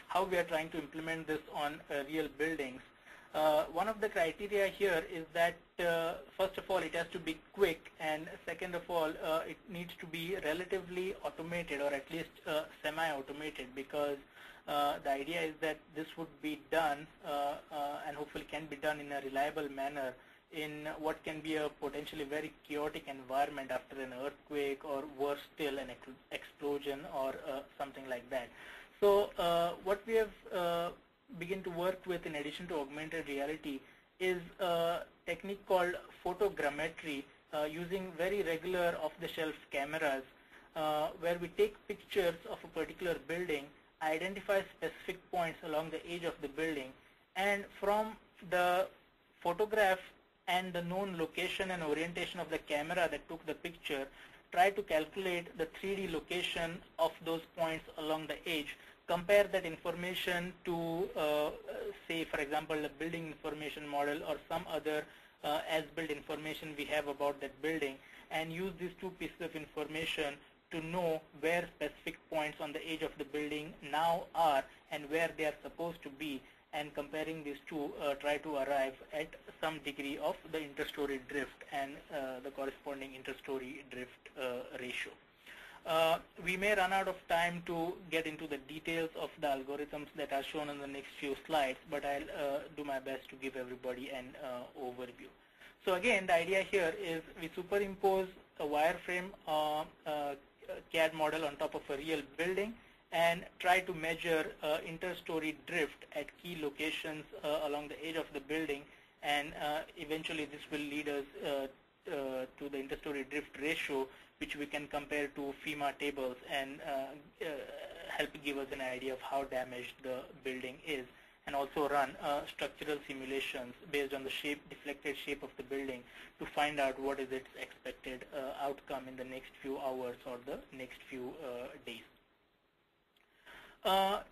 how we are trying to implement this on real buildings, one of the criteria here is that first of all it has to be quick, and second of all it needs to be relatively automated, or at least semi-automated, because the idea is that this would be done and hopefully can be done in a reliable manner in what can be a potentially very chaotic environment after an earthquake, or worse still, an explosion or something like that. So what we have begun to work with, in addition to augmented reality, is a technique called photogrammetry, using very regular off-the-shelf cameras, where we take pictures of a particular building, identify specific points along the edge of the building, and from the photograph and the known location and orientation of the camera that took the picture, try to calculate the 3D location of those points along the edge, compare that information to, say, for example, the building information model or some other as-built information we have about that building, and use these two pieces of information to know where specific points on the edge of the building now are and where they are supposed to be, and comparing these two, try to arrive at some degree of the interstory drift and the corresponding interstory drift ratio. We may run out of time to get into the details of the algorithms that are shown in the next few slides, but I'll do my best to give everybody an overview. So again, the idea here is we superimpose a wireframe CAD model on top of a real building and try to measure interstory drift at key locations along the edge of the building, and eventually this will lead us to the interstory drift ratio, which we can compare to FEMA tables and help give us an idea of how damaged the building is, and also run structural simulations based on the deflected shape of the building to find out what is its expected outcome in the next few hours or the next few days.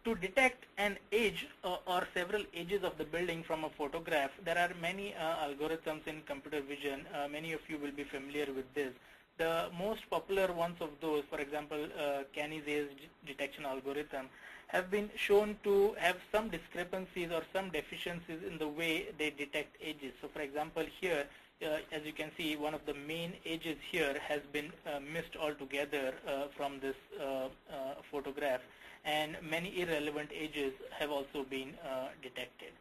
To detect an edge or several edges of the building from a photograph, there are many algorithms in computer vision. Many of you will be familiar with this. The most popular ones of those, for example, Canny's edge detection algorithm, have been shown to have some discrepancies or some deficiencies in the way they detect edges. So for example, here, as you can see, one of the main edges here has been missed altogether from this photograph, and many irrelevant edges have also been detected.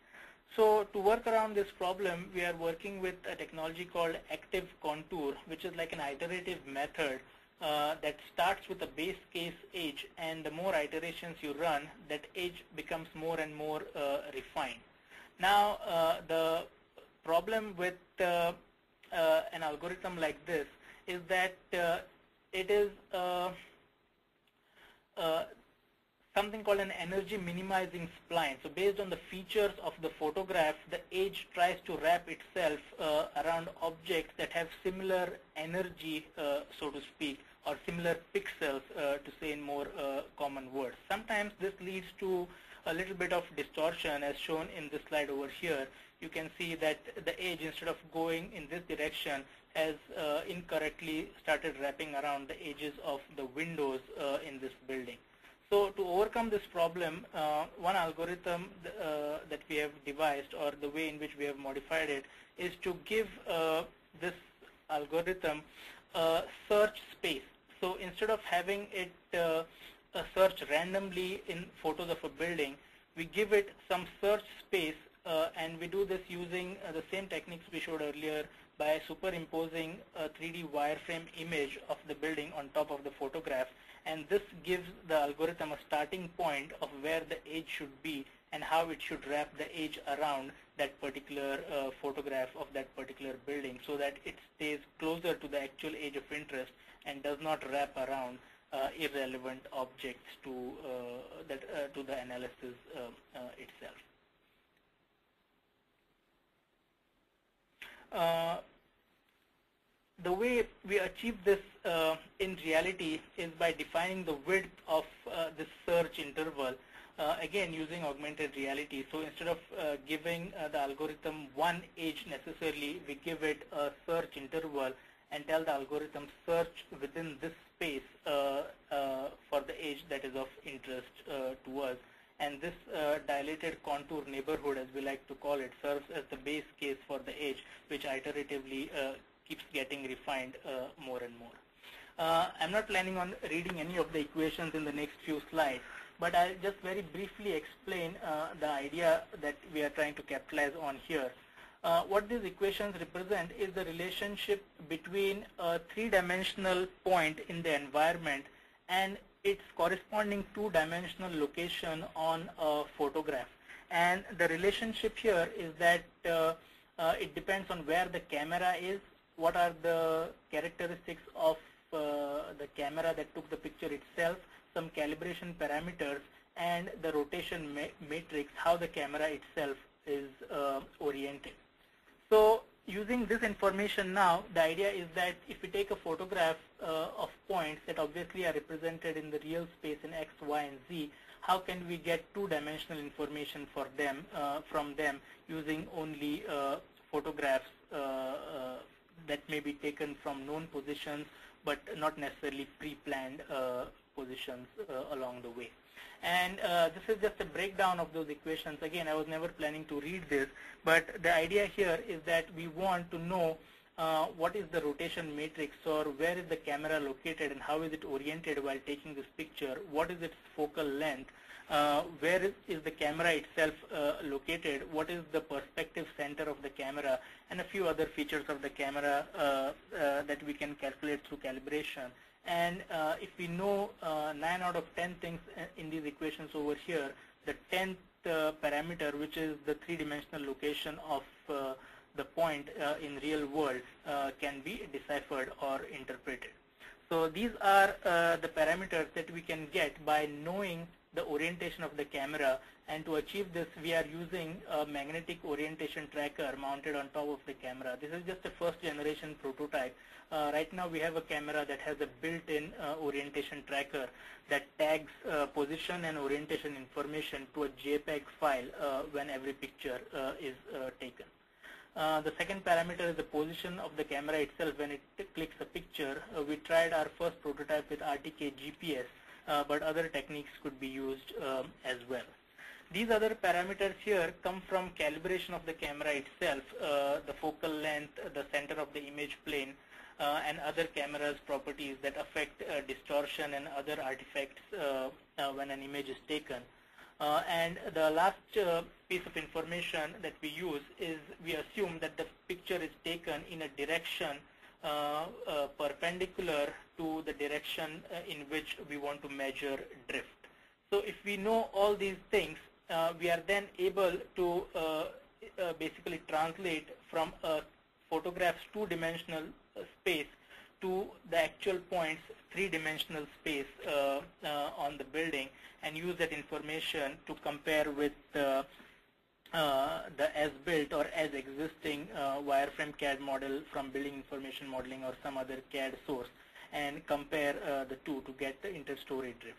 So to work around this problem, we are working with a technology called Active Contour, which is like an iterative method that starts with a base case edge, and the more iterations you run, that edge becomes more and more refined. Now, the problem with an algorithm like this is that it is something called an energy minimizing spline. So based on the features of the photograph, the edge tries to wrap itself around objects that have similar energy, so to speak, or similar pixels, to say in more common words. Sometimes this leads to a little bit of distortion, as shown in this slide over here. You can see that the edge, instead of going in this direction, has incorrectly started wrapping around the edges of the windows in this building. So to overcome this problem, one algorithm that we have devised, or the way in which we have modified it, is to give this algorithm a search space. So instead of having it search randomly in photos of a building, we give it some search space, and we do this using the same techniques we showed earlier by superimposing a 3D wireframe image of the building on top of the photograph. And this gives the algorithm a starting point of where the edge should be and how it should wrap the edge around that particular photograph of that particular building, so that it stays closer to the actual edge of interest and does not wrap around irrelevant objects to the analysis itself. The way we achieve this in reality is by defining the width of this search interval, again using augmented reality. So instead of giving the algorithm one edge necessarily, we give it a search interval and tell the algorithm search within this space for the edge that is of interest to us. And this dilated contour neighborhood, as we like to call it, serves as the base case for the edge, which iteratively keeps getting refined more and more. I'm not planning on reading any of the equations in the next few slides, but I'll just very briefly explain the idea that we are trying to capitalize on here. What these equations represent is the relationship between a three-dimensional point in the environment and its corresponding two-dimensional location on a photograph. And the relationship here is that it depends on where the camera is, what are the characteristics of the camera that took the picture itself, some calibration parameters, and the rotation matrix, how the camera itself is oriented. So using this information now, the idea is that if we take a photograph of points that obviously are represented in the real space in X, Y, and Z, how can we get two-dimensional information for them from them using only photographs that may be taken from known positions, but not necessarily pre-planned positions along the way. And this is just a breakdown of those equations. Again, I was never planning to read this, but the idea here is that we want to know what is the rotation matrix, or where is the camera located and how is it oriented while taking this picture, what is its focal length, where is the camera itself located, what is the perspective center of the camera, and a few other features of the camera that we can calculate through calibration. And if we know 9 out of 10 things in these equations over here, the 10th parameter, which is the three-dimensional location of the point in real world, can be deciphered or interpreted. So these are the parameters that we can get by knowing the orientation of the camera, and to achieve this we are using a magnetic orientation tracker mounted on top of the camera. This is just a first generation prototype. Right now we have a camera that has a built-in orientation tracker that tags position and orientation information to a JPEG file when every picture is taken. The second parameter is the position of the camera itself when it clicks a picture. We tried our first prototype with RTK GPS, but other techniques could be used as well. These other parameters here come from calibration of the camera itself, the focal length, the center of the image plane, and other camera's properties that affect distortion and other artifacts when an image is taken. And the last piece of information that we use is we assume that the picture is taken in a direction perpendicular to the direction in which we want to measure drift. So if we know all these things, we are then able to basically translate from a photograph's two-dimensional space to the actual point's three-dimensional space on the building, and use that information to compare with the as-built or as-existing wireframe CAD model from Building Information Modeling or some other CAD source, and compare the two to get the inter-story drift.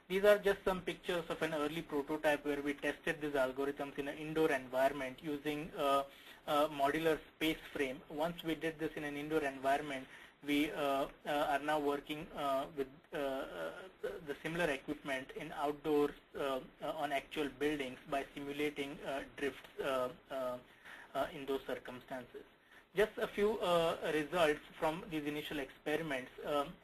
These are just some pictures of an early prototype where we tested these algorithms in an indoor environment using a modular space frame. Once we did this in an indoor environment, we are now working with the similar equipment in outdoors on actual buildings by simulating drifts in those circumstances. Just a few results from these initial experiments.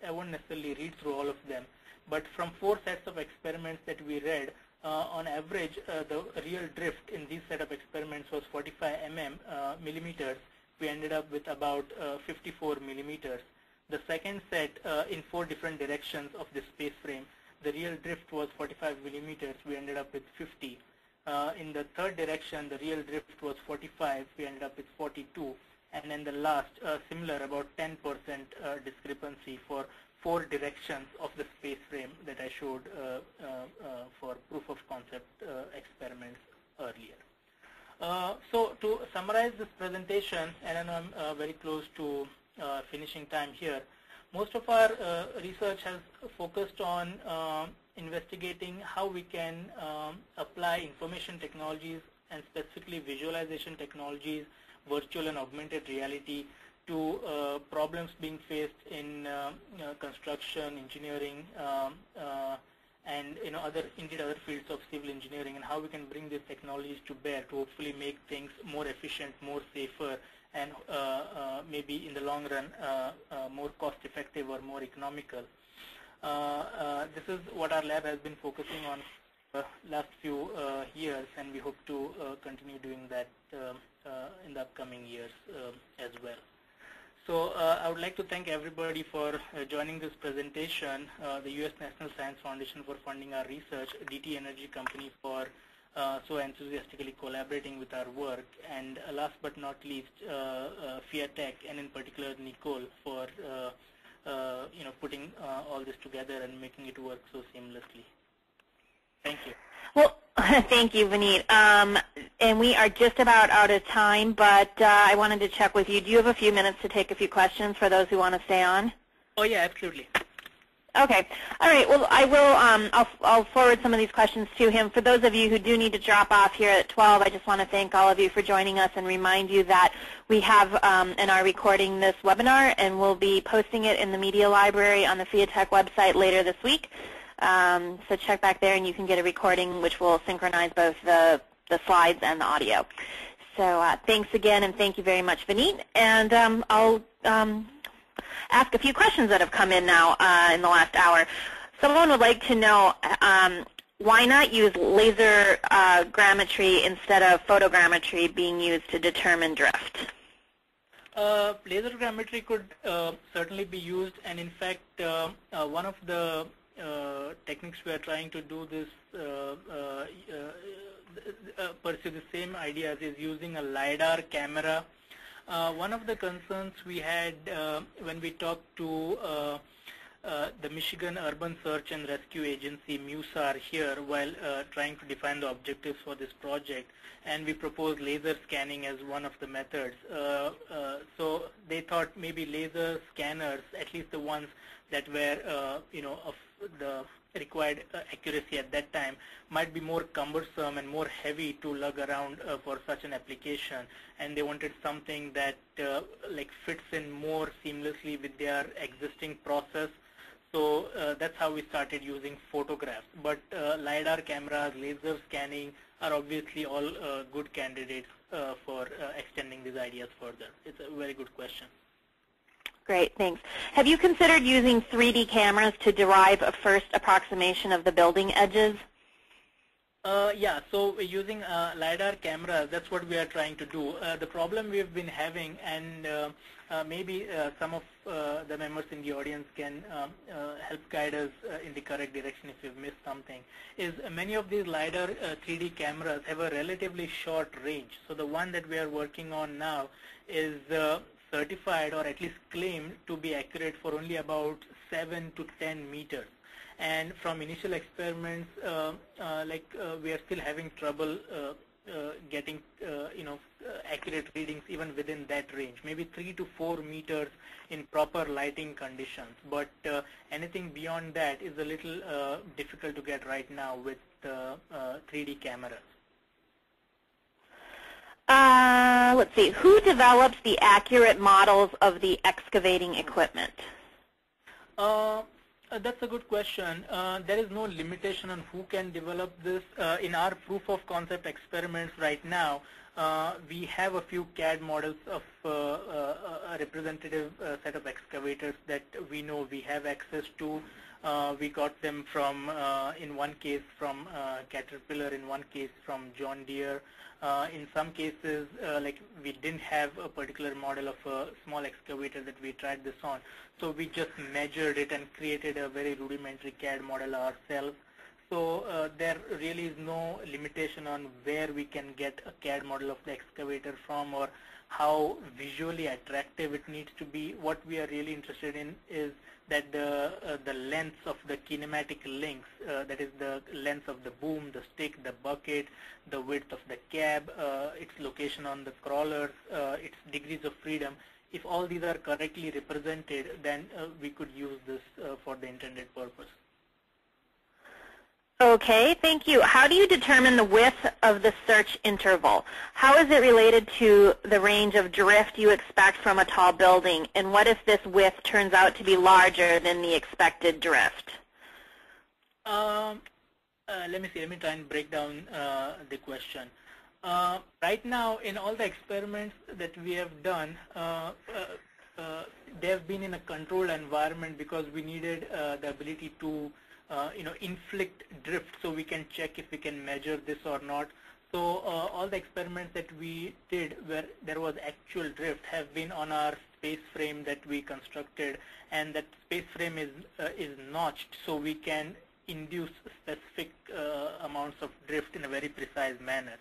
I won't necessarily read through all of them, but from 4 sets of experiments that we read, on average, the real drift in these set of experiments was 45 millimeters. We ended up with about 54 millimeters. The second set, in 4 different directions of the space frame, the real drift was 45 millimeters. We ended up with 50. In the third direction, the real drift was 45. We ended up with 42. And then the last, similar, about 10% discrepancy for 4 directions of the space frame that I showed for proof of concept experiments earlier. So to summarize this presentation, and I know I'm very close to finishing time here, most of our research has focused on investigating how we can apply information technologies and specifically visualization technologies, virtual and augmented reality, to problems being faced in construction, engineering, and other fields of civil engineering, and how we can bring these technologies to bear to hopefully make things more efficient, more safer, and maybe in the long run more cost effective or more economical. This is what our lab has been focusing on last few years, and we hope to continue doing that in the upcoming years as well. So I would like to thank everybody for joining this presentation, the U.S. National Science Foundation for funding our research, DTE Energy Company for so enthusiastically collaborating with our work, and last but not least, FIATech, and in particular Nicole, for putting all this together and making it work so seamlessly. Thank you. Well, thank you, Vineet. And we are just about out of time, but I wanted to check with you. Do you have a few minutes to take a few questions for those who want to stay on? Oh, yeah, absolutely. Okay. All right. Well, I will. I'll forward some of these questions to him. For those of you who do need to drop off here at 12, I just want to thank all of you for joining us and remind you that we have and are recording this webinar, and we'll be posting it in the media library on the FIATech website later this week. So check back there, and you can get a recording which will synchronize both the slides and the audio. So thanks again, and thank you very much, Vineet. And I'll ask a few questions that have come in now in the last hour. Someone would like to know why not use laser grammetry instead of photogrammetry being used to determine drift? Laser grammetry could certainly be used, and in fact, one of the techniques we are trying to do this, pursue the same ideas, is using a LiDAR camera. One of the concerns we had when we talked to the Michigan Urban Search and Rescue Agency, MUSAR, here while trying to define the objectives for this project, and we proposed laser scanning as one of the methods. So they thought maybe laser scanners, at least the ones that were of the required accuracy at that time, might be more cumbersome and more heavy to lug around for such an application, and they wanted something that like fits in more seamlessly with their existing process. So that's how we started using photographs. But LiDAR cameras, laser scanning are obviously all good candidates for extending these ideas further. It's a very good question. Great, thanks. Have you considered using 3D cameras to derive a first approximation of the building edges? Yeah, so using LiDAR cameras, that's what we are trying to do. The problem we've been having, and maybe some of the members in the audience can help guide us in the correct direction if we've missed something, is many of these LiDAR 3D cameras have a relatively short range. So the one that we are working on now is certified, or at least claimed to be accurate for only about 7 to 10 meters. And from initial experiments, we are still having trouble getting accurate readings even within that range, maybe 3 to 4 meters in proper lighting conditions. But anything beyond that is a little difficult to get right now with 3D cameras. Let's see. Who develops the accurate models of the excavating equipment? That's a good question. There is no limitation on who can develop this. In our proof of concept experiments right now, we have a few CAD models of a representative set of excavators that we know we have access to. We got them from, in one case, from Caterpillar, in one case from John Deere. In some cases, like we didn't have a particular model of a small excavator that we tried this on. So we just measured it and created a very rudimentary CAD model ourselves. So there really is no limitation on where we can get a CAD model of the excavator from, or how visually attractive it needs to be. What we are really interested in is that the lengths of the kinematic links, that is the length of the boom, the stick, the bucket, the width of the cab, its location on the crawlers, its degrees of freedom. If all these are correctly represented, then we could use this for the intended purpose. Okay, thank you. How do you determine the width of the search interval? How is it related to the range of drift you expect from a tall building? And what if this width turns out to be larger than the expected drift? Let me see. Let me try and break down the question. Right now, in all the experiments that we have done, they have been in a controlled environment because we needed the ability to inflict drift, so we can check if we can measure this or not. So all the experiments that we did where there was actual drift have been on our space frame that we constructed, and that space frame is notched, so we can induce specific amounts of drift in a very precise manner.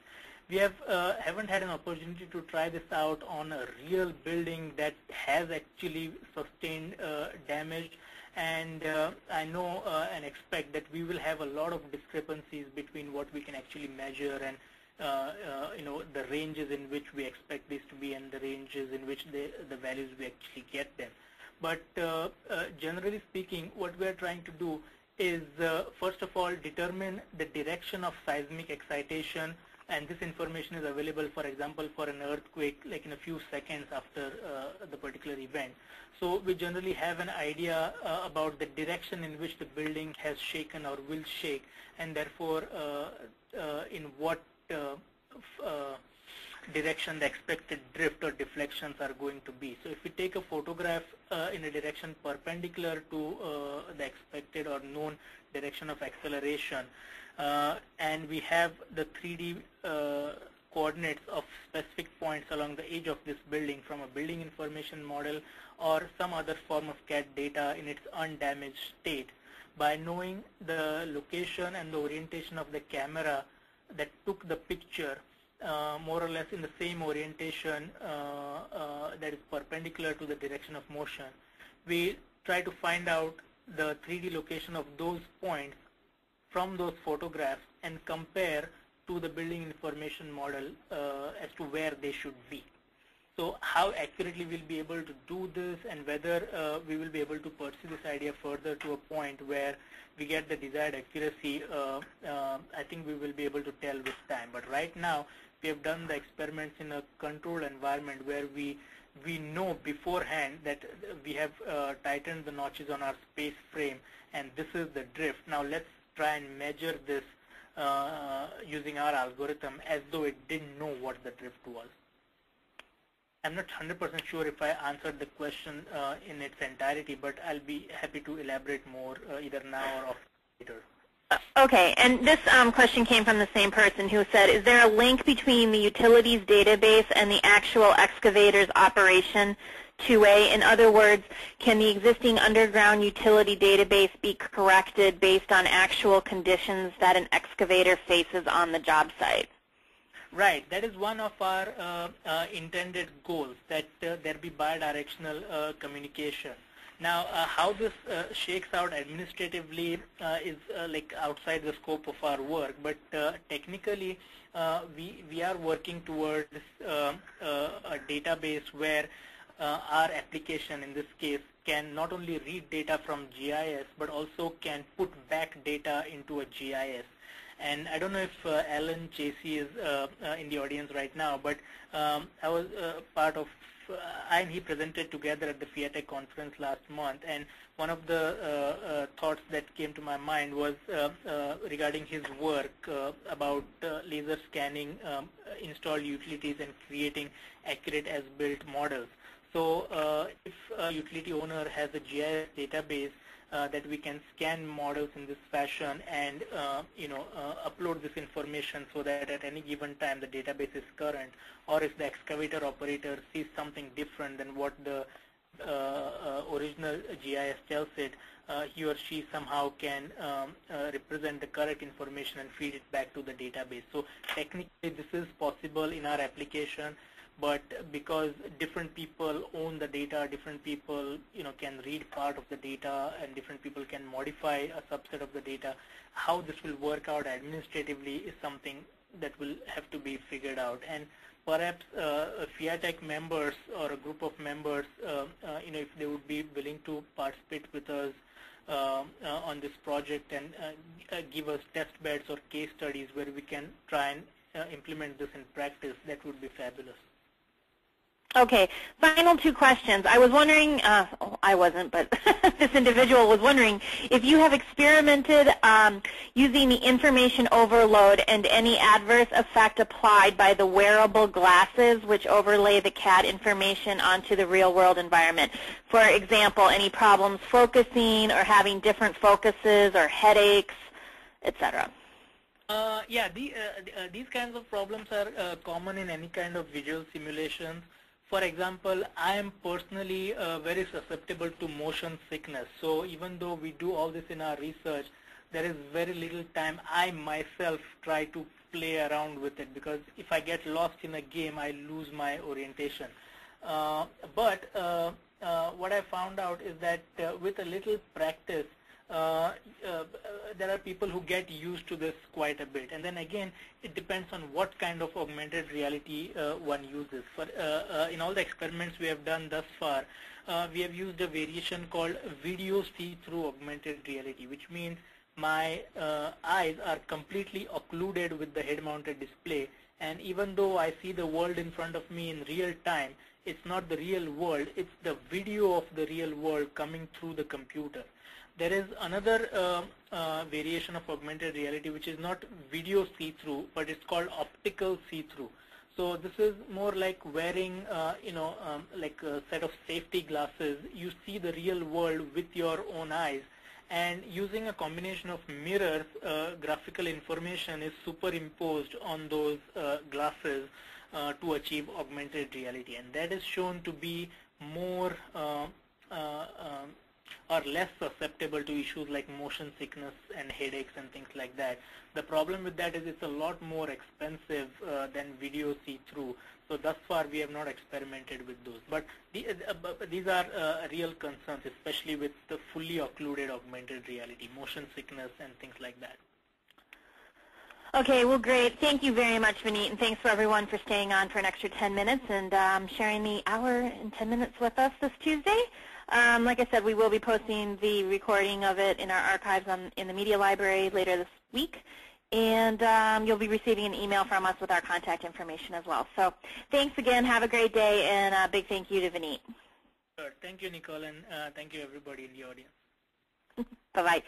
We haven't had an opportunity to try this out on a real building that has actually sustained damage. And I know and expect that we will have a lot of discrepancies between what we can actually measure and the ranges in which we expect these to be and the ranges in which the values we actually get them. But generally speaking, what we are trying to do is first of all determine the direction of seismic excitation, and this information is available, for example, for an earthquake, like in a few seconds after the particular event. So we generally have an idea about the direction in which the building has shaken or will shake, and therefore in what direction the expected drift or deflections are going to be. So if we take a photograph in a direction perpendicular to the expected or known direction of acceleration, and we have the 3D coordinates of specific points along the edge of this building from a building information model or some other form of CAD data in its undamaged state, by knowing the location and the orientation of the camera that took the picture, more or less in the same orientation that is perpendicular to the direction of motion, we try to find out the 3D location of those points from those photographs and compare to the building information model as to where they should be. So how accurately we'll be able to do this, and whether we will be able to pursue this idea further to a point where we get the desired accuracy, I think we will be able to tell with time. But right now, we have done the experiments in a controlled environment where we know beforehand that we have tightened the notches on our space frame, and this is the drift. Now let's try and measure this using our algorithm as though it didn't know what the drift was. I'm not 100% sure if I answered the question in its entirety, but I'll be happy to elaborate more either now or later. Okay, and this question came from the same person who said, is there a link between the utilities database and the actual excavator's operation 2A? In other words, can the existing underground utility database be corrected based on actual conditions that an excavator faces on the job site? Right. That is one of our intended goals, that there be bidirectional communication. Now, how this shakes out administratively is like outside the scope of our work, but technically we are working towards a database where our application, in this case, can not only read data from GIS, but also can put back data into a GIS. And I don't know if Alan Chasey is in the audience right now, but I was part of, I and he presented together at the FIATEC conference last month, and one of the thoughts that came to my mind was regarding his work about laser scanning installed utilities and creating accurate as-built models. So if a utility owner has a GIS database that we can scan models in this fashion and upload this information so that at any given time the database is current, or if the excavator operator sees something different than what the original GIS tells it, he or she somehow can represent the correct information and feed it back to the database. So technically this is possible in our application, but because different people own the data, different people can read part of the data, and different people can modify a subset of the data, how this will work out administratively is something that will have to be figured out. And perhaps FIATEC members or a group of members, if they would be willing to participate with us on this project and give us test beds or case studies where we can try and implement this in practice, that would be fabulous. Okay, final two questions. I was wondering, I wasn't, but this individual was wondering if you have experimented using the information overload and any adverse effect applied by the wearable glasses which overlay the CAD information onto the real-world environment. For example, any problems focusing or having different focuses or headaches, etc. Yeah, these kinds of problems are common in any kind of visual simulations. For example, I am personally very susceptible to motion sickness. So even though we do all this in our research, there is very little time I myself try to play around with it, because if I get lost in a game, I lose my orientation. But what I found out is that with a little practice, there are people who get used to this quite a bit. And then again, it depends on what kind of augmented reality one uses. For, in all the experiments we have done thus far, we have used a variation called video see-through augmented reality, which means my eyes are completely occluded with the head-mounted display, and even though I see the world in front of me in real time, it's not the real world, it's the video of the real world coming through the computer. There is another variation of augmented reality which is not video see-through, but it's called optical see-through. So this is more like wearing, like a set of safety glasses. You see the real world with your own eyes, and using a combination of mirrors, graphical information is superimposed on those glasses to achieve augmented reality, and that is shown to be more or less susceptible to issues like motion sickness and headaches and things like that. The problem with that is it's a lot more expensive than video see-through. So thus far we have not experimented with those. But these are real concerns, especially with the fully occluded augmented reality, motion sickness and things like that. Okay, well, great. Thank you very much, Vineet, and thanks for everyone for staying on for an extra 10 minutes and sharing the hour and 10 minutes with us this Tuesday. Like I said, we will be posting the recording of it in our archives in the media library later this week, and you'll be receiving an email from us with our contact information as well. So thanks again. Have a great day, and a big thank you to Vineet. Sure. Thank you, Nicole, and thank you everybody in the audience. Bye-bye.